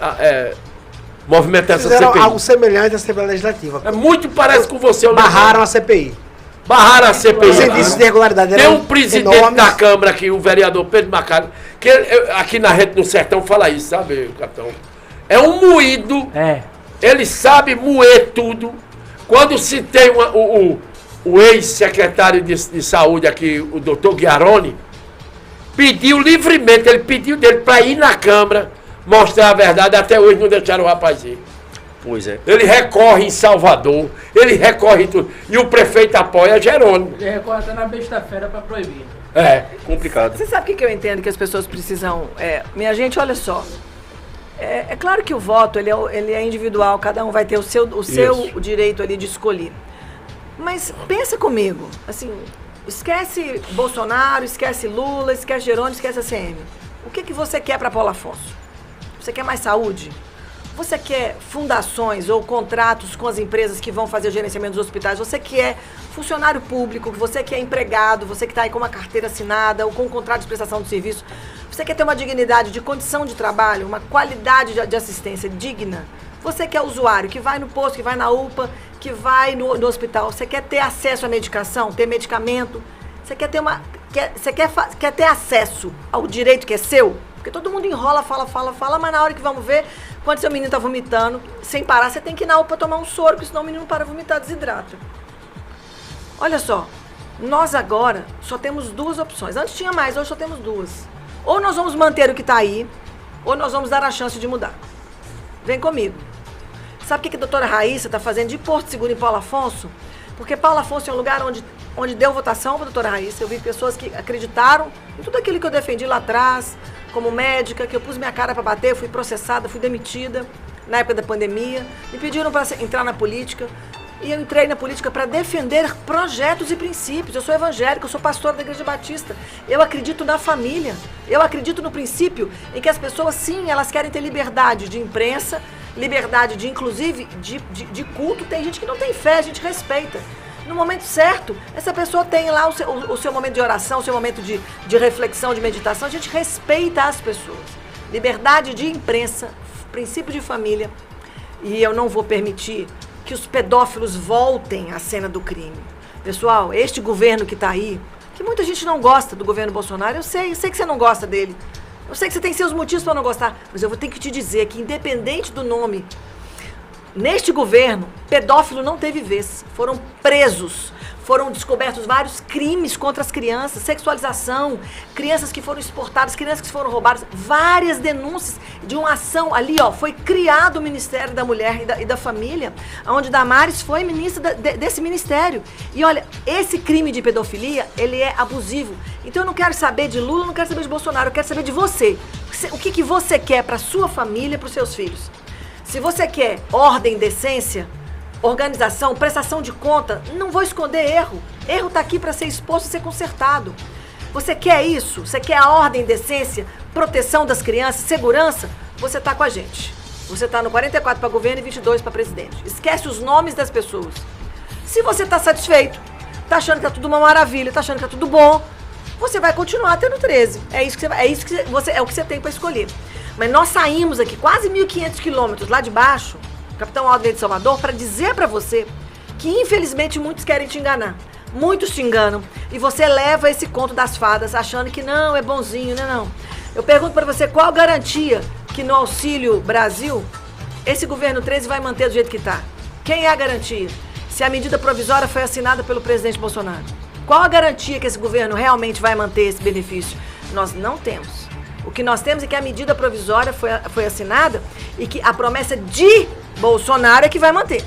movimentar essa CPI. Algo semelhante à Assembleia Legislativa. Muito parece com você. Barraram a CPI. Barraram a CPI. Os indícios de irregularidade tem um presidente enormes da Câmara aqui, o vereador Pedro Macari, que aqui na Rede do Sertão fala isso, sabe, capitão? É um moído Ele sabe moer tudo. Quando se tem o ex-secretário de saúde aqui, o doutor Guiaroni, pediu livremente, ele pediu dele para ir na Câmara mostrar a verdade, até hoje não deixaram o rapaz ir. Pois é. Ele recorre em Salvador, ele recorre em tudo. E o prefeito apoia Jerônimo. Ele recorre até na besta-feira para proibir. É. Complicado. Você sabe o que eu entendo que as pessoas precisam... minha gente, olha só. É claro que o voto ele é individual, cada um vai ter o seu direito ali de escolher. Mas pensa comigo, assim, esquece Bolsonaro, esquece Lula, esquece Jerônimo, esquece a CM. O que você quer para Paulo Afonso? Você quer mais saúde? Você quer fundações ou contratos com as empresas que vão fazer o gerenciamento dos hospitais? Você quer funcionário público, você quer empregado, você que está aí com uma carteira assinada ou com um contrato de prestação de serviço? Você quer ter uma dignidade de condição de trabalho, uma qualidade de assistência digna? Você que é usuário, que vai no posto, que vai na UPA, que vai no hospital, você quer ter acesso à medicação, ter medicamento? Você quer ter quer ter acesso ao direito que é seu? Porque todo mundo enrola, fala, mas na hora que vamos ver, quando seu menino está vomitando, sem parar, você tem que ir na UPA tomar um soro, porque senão o menino para de vomitar, desidrata. Olha só, nós agora só temos duas opções. Antes tinha mais, hoje só temos duas. Ou nós vamos manter o que está aí, ou nós vamos dar a chance de mudar. Vem comigo. Sabe o que a doutora Raíssa está fazendo de Porto Seguro em Paulo Afonso? Porque Paulo Afonso é um lugar onde deu votação para a doutora Raíssa. Eu vi pessoas que acreditaram em tudo aquilo que eu defendi lá atrás, como médica, que eu pus minha cara para bater, fui processada, fui demitida na época da pandemia. Me pediram para entrar na política. E eu entrei na política para defender projetos e princípios. Eu sou evangélica, eu sou pastora da Igreja Batista. Eu acredito na família. Eu acredito no princípio em que as pessoas, sim, elas querem ter liberdade de imprensa, liberdade de, inclusive, de culto. Tem gente que não tem fé, a gente respeita. No momento certo, essa pessoa tem lá o seu momento de oração, o seu momento de reflexão, de meditação. A gente respeita as pessoas. Liberdade de imprensa, princípio de família. E eu não vou permitir que os pedófilos voltem à cena do crime. Pessoal, este governo que está aí, que muita gente não gosta do governo Bolsonaro, eu sei que você não gosta dele. Eu sei que você tem seus motivos para não gostar, mas eu vou ter que te dizer que, independente do nome, neste governo, pedófilo não teve vez. Foram presos, foram descobertos vários crimes contra as crianças, sexualização, crianças que foram exportadas, crianças que foram roubadas, várias denúncias de uma ação ali, ó, foi criado o Ministério da Mulher e da Família, onde Damares foi ministra desse ministério. E olha, esse crime de pedofilia, ele é abusivo. Então eu não quero saber de Lula, não quero saber de Bolsonaro, eu quero saber de você. O que você quer para sua família, para os seus filhos? Se você quer ordem, decência, organização, prestação de conta, não vou esconder erro. Erro está aqui para ser exposto e ser consertado. Você quer isso? Você quer a ordem, decência, proteção das crianças, segurança? Você está com a gente. Você está no 44 para governo e 22 para presidente. Esquece os nomes das pessoas. Se você está satisfeito, está achando que é tudo uma maravilha, está achando que é tudo bom, você vai continuar tendo 13. É o que você tem para escolher. Mas nós saímos aqui quase 1.500 quilômetros lá de baixo, Capitão Aldo de Salvador, para dizer para você que infelizmente muitos querem te enganar. Muitos te enganam e você leva esse conto das fadas achando que não, é bonzinho, não. Eu pergunto para você qual a garantia que no Auxílio Brasil esse governo 13 vai manter do jeito que está. Quem é a garantia? Se a medida provisória foi assinada pelo presidente Bolsonaro. Qual a garantia que esse governo realmente vai manter esse benefício? Nós não temos. O que nós temos é que a medida provisória foi assinada e que a promessa de Bolsonaro é que vai manter.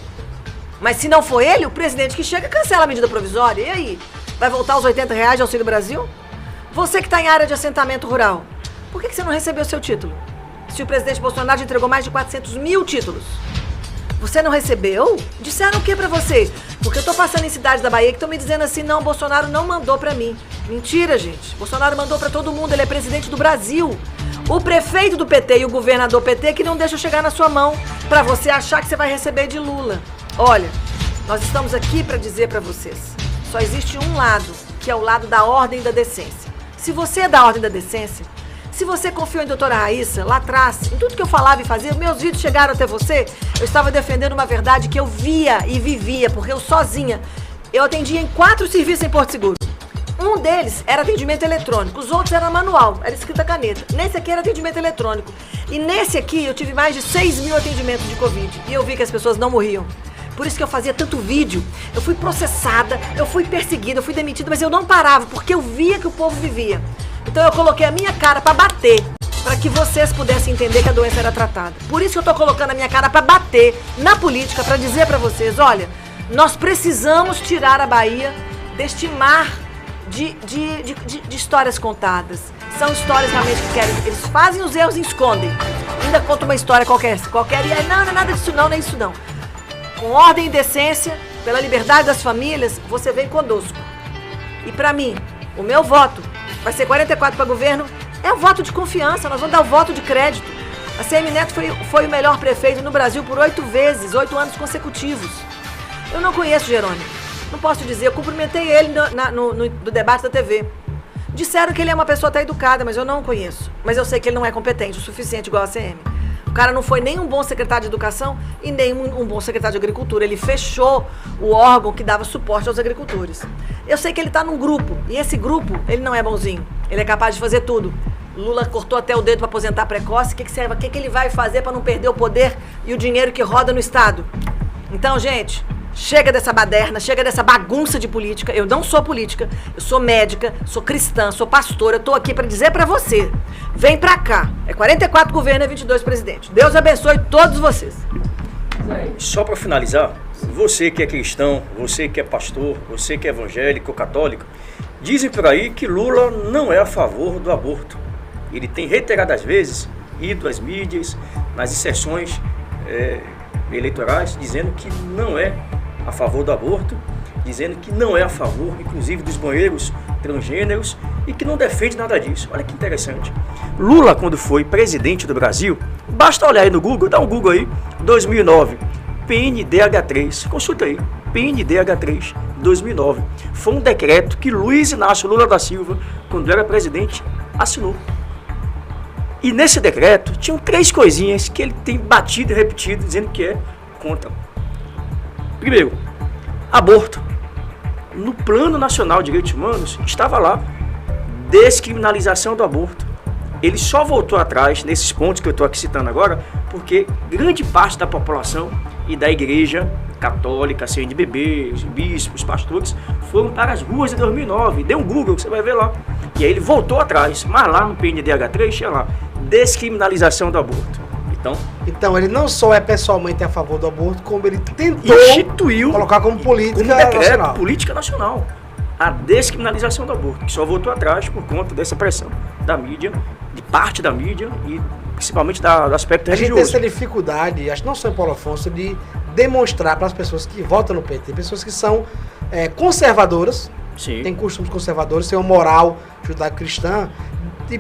Mas se não for ele, o presidente que chega cancela a medida provisória. E aí? Vai voltar os R$80 de Auxílio Brasil? Você que está em área de assentamento rural, por que você não recebeu seu título? Se o presidente Bolsonaro já entregou mais de 400 mil títulos. Você não recebeu? Disseram o que pra você? Porque eu tô passando em cidades da Bahia que estão me dizendo assim, não, Bolsonaro não mandou pra mim. Mentira, gente. Bolsonaro mandou pra todo mundo, ele é presidente do Brasil. O prefeito do PT e o governador PT que não deixam chegar na sua mão pra você achar que você vai receber de Lula. Olha, nós estamos aqui pra dizer pra vocês, só existe um lado, que é o lado da ordem e da decência. Se você é da ordem e da decência, se você confiou em doutora Raíssa, lá atrás, em tudo que eu falava e fazia, meus vídeos chegaram até você, eu estava defendendo uma verdade que eu via e vivia, porque eu sozinha, eu atendia em 4 serviços em Porto Seguro. Um deles era atendimento eletrônico, os outros eram manual, era escrita caneta. Nesse aqui era atendimento eletrônico. E nesse aqui eu tive mais de 6 mil atendimentos de Covid e eu vi que as pessoas não morriam. Por isso que eu fazia tanto vídeo. Eu fui processada, eu fui perseguida, eu fui demitida, mas eu não parava, porque eu via que o povo vivia. Então eu coloquei a minha cara pra bater, para que vocês pudessem entender que a doença era tratada. Por isso que eu tô colocando a minha cara pra bater na política, pra dizer pra vocês, olha, nós precisamos tirar a Bahia deste mar de histórias contadas. São histórias realmente que querem, eles fazem os erros e escondem. Ainda conta uma história qualquer e aí, não é nada disso não, nem isso não. Com ordem e decência, pela liberdade das famílias, você vem conosco. E pra mim, o meu voto vai ser 44 para governo, é um voto de confiança, nós vamos dar o voto de crédito. A CM Neto foi o melhor prefeito no Brasil por 8 vezes, 8 anos consecutivos. Eu não conheço Jerônimo, não posso dizer, eu cumprimentei ele no debate da TV. Disseram que ele é uma pessoa até educada, mas eu não o conheço. Mas eu sei que ele não é competente o suficiente igual a CM. O cara não foi nem um bom secretário de educação e nem um bom secretário de agricultura. Ele fechou o órgão que dava suporte aos agricultores. Eu sei que ele está num grupo, e esse grupo, ele não é bonzinho. Ele é capaz de fazer tudo. Lula cortou até o dedo para aposentar precoce. O que ele vai fazer para não perder o poder e o dinheiro que roda no Estado? Então, gente, chega dessa baderna, chega dessa bagunça de política. Eu não sou política, eu sou médica, sou cristã, sou pastora. Eu tô aqui para dizer para você, vem pra cá. É 44 governo e 22 presidente. Deus abençoe todos vocês. Só para finalizar, você que é cristão, você que é pastor, você que é evangélico, católico, dizem por aí que Lula não é a favor do aborto. Ele tem reiteradas vezes ido às mídias, nas sessões eleitorais, dizendo que não é a favor do aborto, dizendo que não é a favor, inclusive, dos banheiros transgêneros e que não defende nada disso. Olha que interessante. Lula, quando foi presidente do Brasil, basta olhar aí no Google, dá um Google aí, 2009, PNDH3, consulta aí, PNDH3, 2009. Foi um decreto que Luiz Inácio Lula da Silva, quando era presidente, assinou. E nesse decreto tinham 3 coisinhas que ele tem batido e repetido, dizendo que é contra. Primeiro, aborto. No Plano Nacional de Direitos Humanos estava lá, descriminalização do aborto. Ele só voltou atrás nesses pontos que eu estou aqui citando agora, porque grande parte da população e da igreja católica, CNBB, bispos, pastores, foram para as ruas em 2009. Dê um Google que você vai ver lá. E aí ele voltou atrás, mas lá no PNDH3 tinha lá, descriminalização do aborto. Então ele não só é pessoalmente a favor do aborto, como ele tentou instituiu, colocar como política nacional. Política nacional. A descriminalização do aborto, que só voltou atrás por conta dessa pressão da mídia, de parte da mídia e principalmente do aspecto religioso. A gente tem essa dificuldade, acho que não só em Paulo Afonso, de demonstrar para as pessoas que votam no PT, pessoas que são conservadoras, sim, têm costumes conservadores, têm uma moral judaico-cristã, de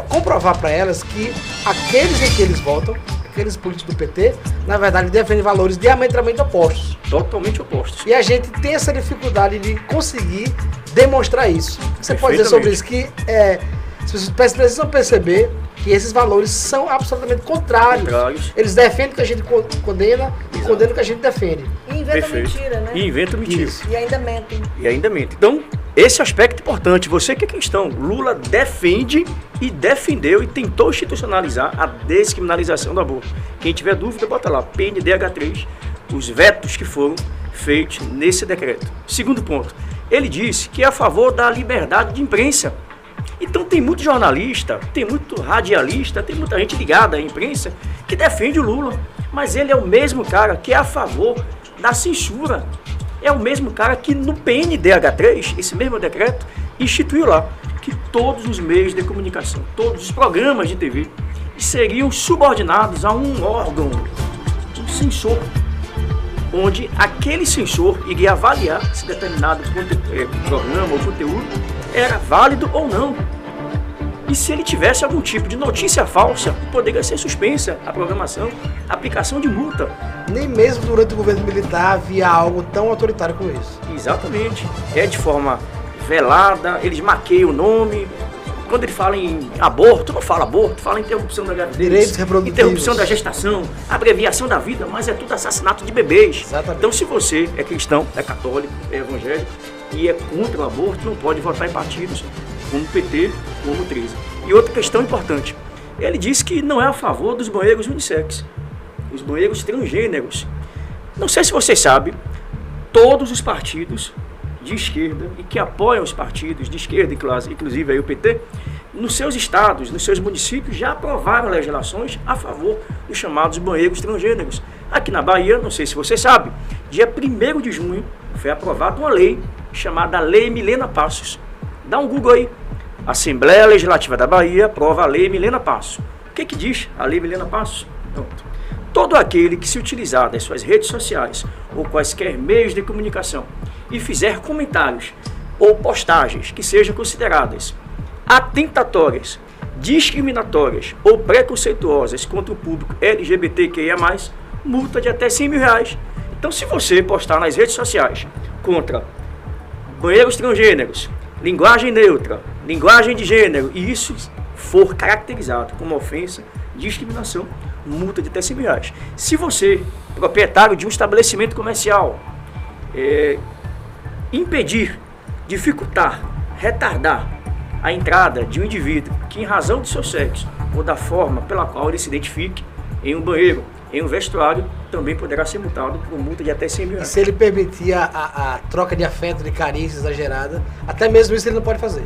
comprovar para elas que aqueles em que eles votam, aqueles políticos do PT, na verdade defendem valores diametralmente opostos. Totalmente opostos. E a gente tem essa dificuldade de conseguir demonstrar isso. Você pode dizer sobre isso que as pessoas precisam perceber que esses valores são absolutamente contrários. Eles defendem o que a gente condena e condenam o que a gente defende. E inventam mentira, né? E inventam mentira. Isso. E ainda mentem. Então, esse aspecto é importante. Você que é cristão, Lula defende e defendeu e tentou institucionalizar a descriminalização do aborto. Quem tiver dúvida, bota lá, PNDH3, os vetos que foram feitos nesse decreto. Segundo ponto, ele disse que é a favor da liberdade de imprensa. Então tem muito jornalista, tem muito radialista, tem muita gente ligada à imprensa que defende o Lula. Mas ele é o mesmo cara que é a favor da censura. É o mesmo cara que no PNDH3, esse mesmo decreto, instituiu lá que todos os meios de comunicação, todos os programas de TV seriam subordinados a um órgão, um censor, onde aquele censor iria avaliar se determinado programa ou conteúdo era válido ou não. E se ele tivesse algum tipo de notícia falsa, poderia ser suspensa a programação, a aplicação de multa. Nem mesmo durante o governo militar havia algo tão autoritário como isso. Exatamente. É de forma velada, eles maqueiam o nome. Quando ele fala em aborto, não fala aborto, fala interrupção da gravidez, direitos reprodutivos, interrupção da gestação, abreviação da vida, mas é tudo assassinato de bebês. Exatamente. Então, se você é cristão, é católico, é evangélico e é contra o aborto, não pode votar em partidos como o PT, como o 13. E outra questão importante, ele disse que não é a favor dos banheiros unissex, os banheiros transgêneros. Não sei se vocês sabem, todos os partidos de esquerda e que apoiam os partidos de esquerda, inclusive aí o PT, nos seus estados, nos seus municípios, já aprovaram legislações a favor dos chamados banheiros transgêneros. Aqui na Bahia, não sei se você sabe, dia 1º de junho foi aprovada uma lei chamada Lei Milena Passos. Dá um Google aí. Assembleia Legislativa da Bahia aprova a Lei Milena Passos. O que diz a Lei Milena Passos? Pronto. Todo aquele que se utilizar das suas redes sociais ou quaisquer meios de comunicação e fizer comentários ou postagens que sejam consideradas atentatórias, discriminatórias ou preconceituosas contra o público LGBTQIA+, multa de até R$100 mil. Então, se você postar nas redes sociais contra banheiros transgêneros, linguagem neutra, linguagem de gênero, e isso for caracterizado como ofensa, discriminação, multa de até R$100 mil. Se você, proprietário de um estabelecimento comercial, impedir, dificultar, retardar a entrada de um indivíduo que, em razão do seu sexo ou da forma pela qual ele se identifique, em um banheiro, em um vestuário, também poderá ser multado por multa de até R$100 mil. E se ele permitir a troca de afeto, de carícia exagerada, até mesmo isso ele não pode fazer,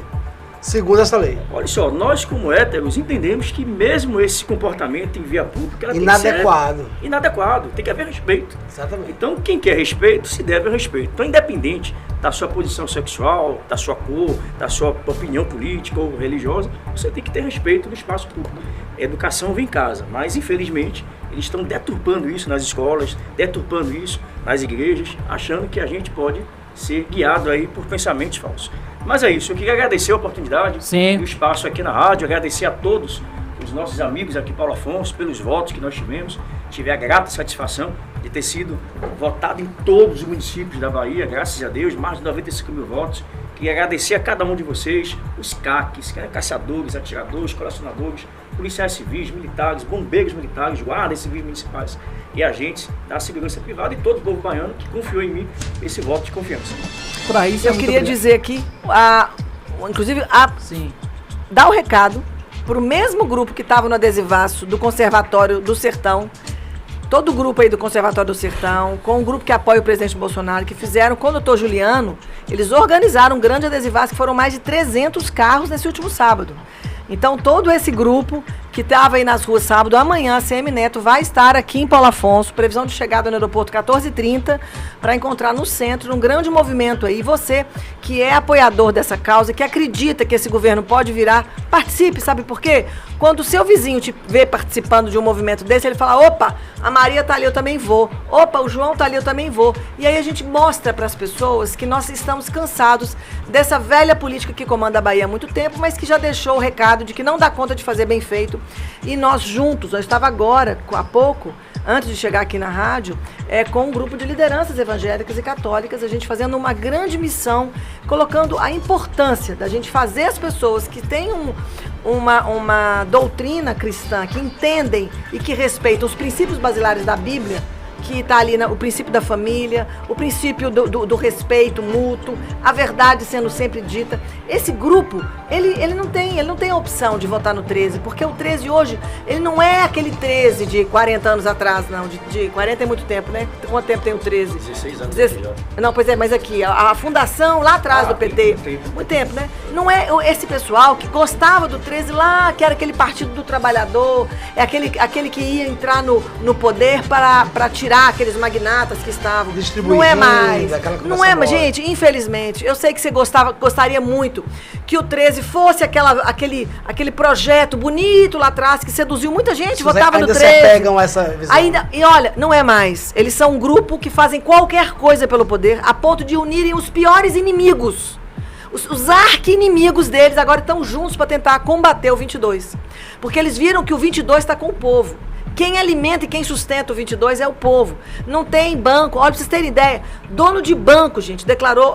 segundo essa lei. Olha só, nós como héteros entendemos que mesmo esse comportamento em via pública inadequado. Tem que ser inadequado, tem que haver respeito. Exatamente. Então quem quer respeito se deve ao respeito. Então, independente da sua posição sexual, da sua cor, da sua opinião política ou religiosa, você tem que ter respeito no espaço público. Educação vem em casa, mas infelizmente eles estão deturpando isso nas escolas, deturpando isso nas igrejas, achando que a gente pode ser guiado aí por pensamentos falsos. Mas é isso, eu queria agradecer a oportunidade, o espaço aqui na rádio, agradecer a todos os nossos amigos aqui, Paulo Afonso, pelos votos que nós tivemos. Tive a grata satisfação de ter sido votado em todos os municípios da Bahia, graças a Deus, mais de 95 mil votos. Queria agradecer a cada um de vocês, os CACs, caçadores, atiradores, colecionadores, policiais civis, militares, bombeiros militares, guardas civis municipais e agentes da segurança privada e todo o povo baiano que confiou em mim esse voto de confiança. Eu queria dizer aqui, inclusive, dar o recado para o mesmo grupo que estava no adesivaço do Conservatório do Sertão, todo o grupo aí do Conservatório do Sertão, com o grupo que apoia o presidente Bolsonaro, que fizeram com o doutor Juliano, eles organizaram um grande adesivaço, que foram mais de 300 carros nesse último sábado. Então, todo esse grupo que estava aí nas ruas sábado, amanhã a CM Neto vai estar aqui em Paulo Afonso, previsão de chegada no aeroporto 14h30, para encontrar no centro um grande movimento aí. E você, que é apoiador dessa causa, que acredita que esse governo pode virar, participe, sabe por quê? Quando o seu vizinho te vê participando de um movimento desse, ele fala, opa, a Maria tá ali, eu também vou. Opa, o João tá ali, eu também vou. E aí a gente mostra para as pessoas que nós estamos cansados dessa velha política que comanda a Bahia há muito tempo, mas que já deixou o recado de que não dá conta de fazer bem feito. E nós juntos, eu estava agora, há pouco, antes de chegar aqui na rádio, com um grupo de lideranças evangélicas e católicas, a gente fazendo uma grande missão, colocando a importância da gente fazer as pessoas que têm uma doutrina cristã, que entendem e que respeitam os princípios basilares da Bíblia, que está ali o princípio da família, o princípio do respeito mútuo, a verdade sendo sempre dita. Esse grupo, ele não tem a opção de votar no 13, porque o 13 hoje, ele não é aquele 13 de 40 anos atrás, não, de 40 é muito tempo, né? Quanto tempo tem o 13? 16 anos. Não, pois é, mas aqui, a fundação lá atrás do PT, muito tempo, né? Não é esse pessoal que gostava do 13 lá, que era aquele partido do trabalhador, é aquele que ia entrar no poder para tirar aqueles magnatas que estavam. Não é mais. Não é mais, gente, infelizmente. Eu sei que você gostaria muito que o 13 fosse aquele projeto bonito lá atrás, que seduziu muita gente, votava no 13. Ainda se apegam a essa visão. E olha, não é mais. Eles são um grupo que fazem qualquer coisa pelo poder, a ponto de unirem os piores inimigos. Os arqui-inimigos deles agora estão juntos para tentar combater o 22. Porque eles viram que o 22 está com o povo. Quem alimenta e quem sustenta o 22 é o povo. Não tem banco. Olha, pra vocês terem ideia, dono de banco, gente, declarou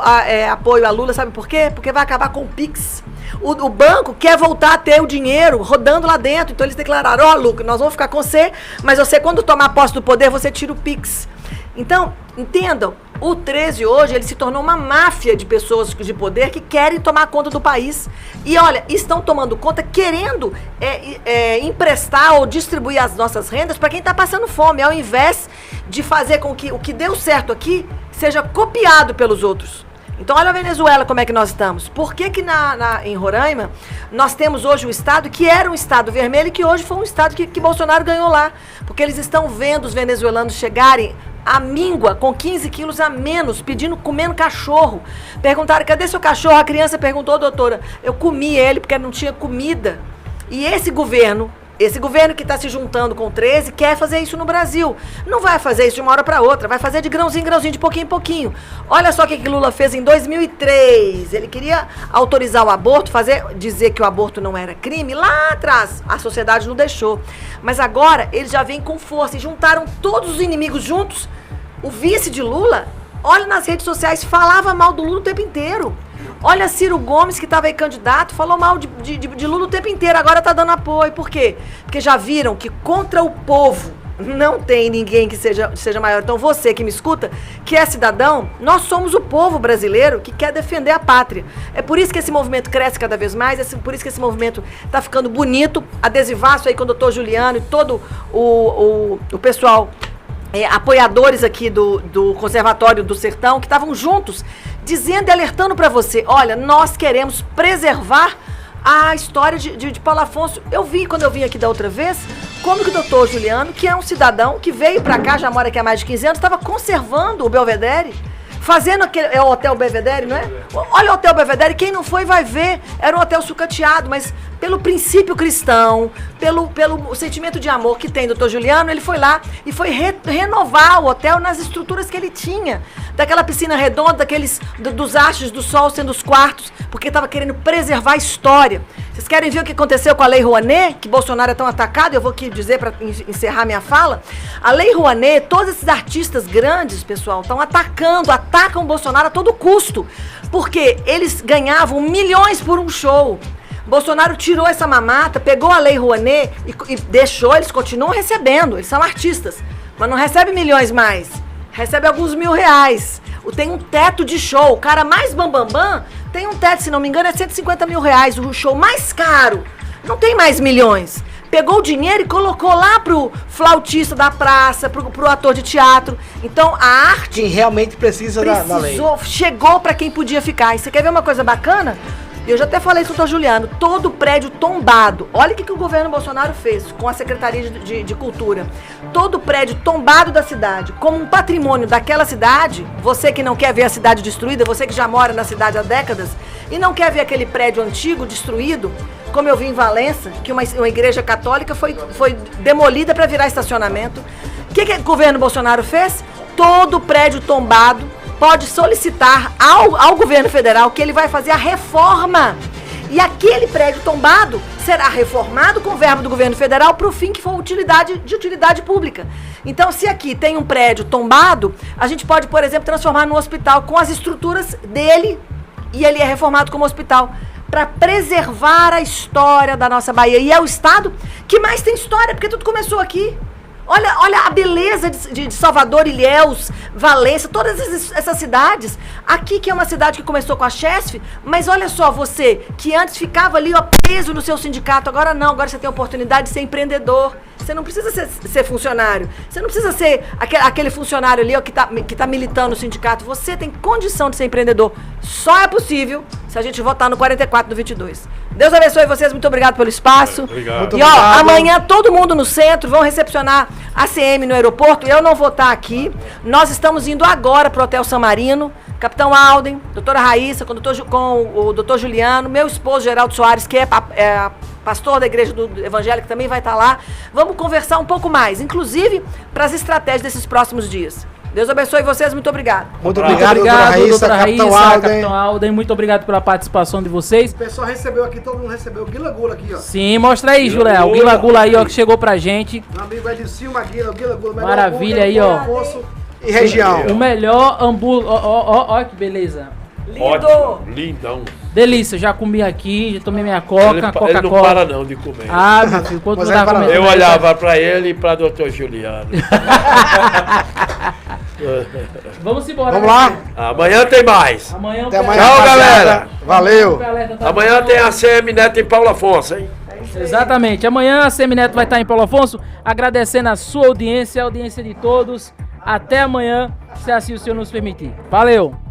apoio a Lula, sabe por quê? Porque vai acabar com o Pix. O banco quer voltar a ter o dinheiro rodando lá dentro. Então eles declararam, Lula, nós vamos ficar com você, mas você, quando tomar posse do poder, você tira o Pix. Então, entendam, o 13 hoje, ele se tornou uma máfia de pessoas de poder que querem tomar conta do país. E olha, estão tomando conta, querendo emprestar ou distribuir as nossas rendas para quem está passando fome, ao invés de fazer com que o que deu certo aqui seja copiado pelos outros. Então, olha a Venezuela, como é que nós estamos. Por que em Roraima nós temos hoje um estado que era um estado vermelho e que hoje foi um estado que Bolsonaro ganhou lá? Porque eles estão vendo os venezuelanos chegarem à míngua, com 15 quilos a menos, comendo cachorro. Perguntaram, cadê seu cachorro? A criança perguntou, doutora, eu comi ele porque não tinha comida. E esse governo que está se juntando com o 13 quer fazer isso no Brasil. Não vai fazer isso de uma hora para outra, vai fazer de grãozinho em grãozinho, de pouquinho em pouquinho. Olha só o que Lula fez em 2003. Ele queria autorizar o aborto, dizer que o aborto não era crime. Lá atrás, a sociedade não deixou. Mas agora, eles já vêm com força e juntaram todos os inimigos juntos. O vice de Lula, olha nas redes sociais, falava mal do Lula o tempo inteiro. Olha Ciro Gomes, que estava aí candidato, falou mal de Lula o tempo inteiro, agora está dando apoio. Por quê? Porque já viram que contra o povo não tem ninguém que seja maior. Então você que me escuta, que é cidadão, nós somos o povo brasileiro que quer defender a pátria. É por isso que esse movimento cresce cada vez mais, é por isso que esse movimento está ficando bonito, adesivaço aí com o doutor Juliano e todo o pessoal, apoiadores aqui do Conservatório do Sertão, que estavam juntos, dizendo e alertando para você, olha, nós queremos preservar a história de Paulo Afonso. Quando eu vim aqui da outra vez, como que o doutor Juliano, que é um cidadão que veio para cá, já mora aqui há mais de 15 anos, estava conservando o Belvedere, fazendo aquele, o Hotel Belvedere, não é? Olha o Hotel Belvedere, quem não foi vai ver, era um hotel sucateado, mas pelo princípio cristão, pelo sentimento de amor que tem o doutor Juliano, ele foi lá e foi renovar o hotel nas estruturas que ele tinha, daquela piscina redonda, dos hastes do sol sendo os quartos, porque estava querendo preservar a história. Vocês querem ver o que aconteceu com a Lei Rouanet, que Bolsonaro é tão atacado? Eu vou aqui dizer para encerrar minha fala. A Lei Rouanet, todos esses artistas grandes, pessoal, atacam o Bolsonaro a todo custo, porque eles ganhavam milhões por um show. Bolsonaro tirou essa mamata, pegou a Lei Rouanet e deixou, eles continuam recebendo, eles são artistas, mas não recebe milhões mais, recebe alguns R$1.000. Tem um teto de show, o cara mais bambambam tem um teto, se não me engano, é R$150 mil, o show mais caro, não tem mais milhões. Pegou o dinheiro e colocou lá pro flautista da praça, pro ator de teatro. Então, a arte... Quem realmente precisa da lei. Chegou para quem podia ficar. E você quer ver uma coisa bacana? Eu já até falei isso com o doutor Juliano. Todo prédio tombado. Olha o que o governo Bolsonaro fez com a Secretaria de Cultura. Todo prédio tombado da cidade, como um patrimônio daquela cidade. Você que não quer ver a cidade destruída, você que já mora na cidade há décadas e não quer ver aquele prédio antigo destruído, como eu vi em Valença, que uma igreja católica foi demolida para virar estacionamento. O que o governo Bolsonaro fez? Todo prédio tombado pode solicitar ao governo federal que ele vai fazer a reforma. E aquele prédio tombado será reformado com o verbo do governo federal para o fim que for de utilidade pública. Então, se aqui tem um prédio tombado, a gente pode, por exemplo, transformar num hospital com as estruturas dele e ele é reformado como hospital, para preservar a história da nossa Bahia. E é o estado que mais tem história, porque tudo começou aqui. Olha a beleza de Salvador, Ilhéus, Valença, todas essas cidades. Aqui que é uma cidade que começou com a Chesf, mas olha só, você que antes ficava ali preso no seu sindicato, agora não, agora você tem a oportunidade de ser empreendedor. Você não precisa ser funcionário, você não precisa ser aquele funcionário ali que tá militando no sindicato. Você tem condição de ser empreendedor. Só é possível se a gente votar no 44 do 22. Deus abençoe vocês, muito obrigado pelo espaço. Obrigado. E amanhã todo mundo no centro, vão recepcionar a CM no aeroporto. Eu não vou estar aqui. Nós estamos indo agora para o Hotel San Marino. Capitão Alden, doutora Raíssa, com o doutor Juliano, meu esposo Geraldo Soares, que é pastor da igreja do Evangélico, também vai estar lá. Vamos conversar um pouco mais, inclusive para as estratégias desses próximos dias. Deus abençoe vocês, muito obrigado. Muito obrigado, doutora Raíssa, Capitão Alden, muito obrigado pela participação de vocês. O pessoal recebeu aqui, todo mundo recebeu o Guila Gula aqui, ó. Sim, mostra aí, Julião, o Guila Gula aí, ó, que chegou pra gente. Meu amigo Edilcilma Guila, o Guila Gula. Maravilha aí, ó. E região. O melhor hambúrguer, ó, que beleza. Lindo! Ótimo, lindão. Delícia, já comi aqui, já tomei minha Coca-Cola. Ele não para não de comer. Ah, meu filho, quando não dá comer. Eu olhava pra ele e pra doutor Juliano. Vamos embora. Vamos lá? Amanhã tem mais. Amanhã Até amanhã, Tchau, rapaziada. galera. Valeu. Amanhã tem a CM Neto em Paulo Afonso, hein? Exatamente. Amanhã a Semineto vai estar em Paulo Afonso, agradecendo a sua audiência, a audiência de todos. Até amanhã, se assim o senhor nos permitir. Valeu!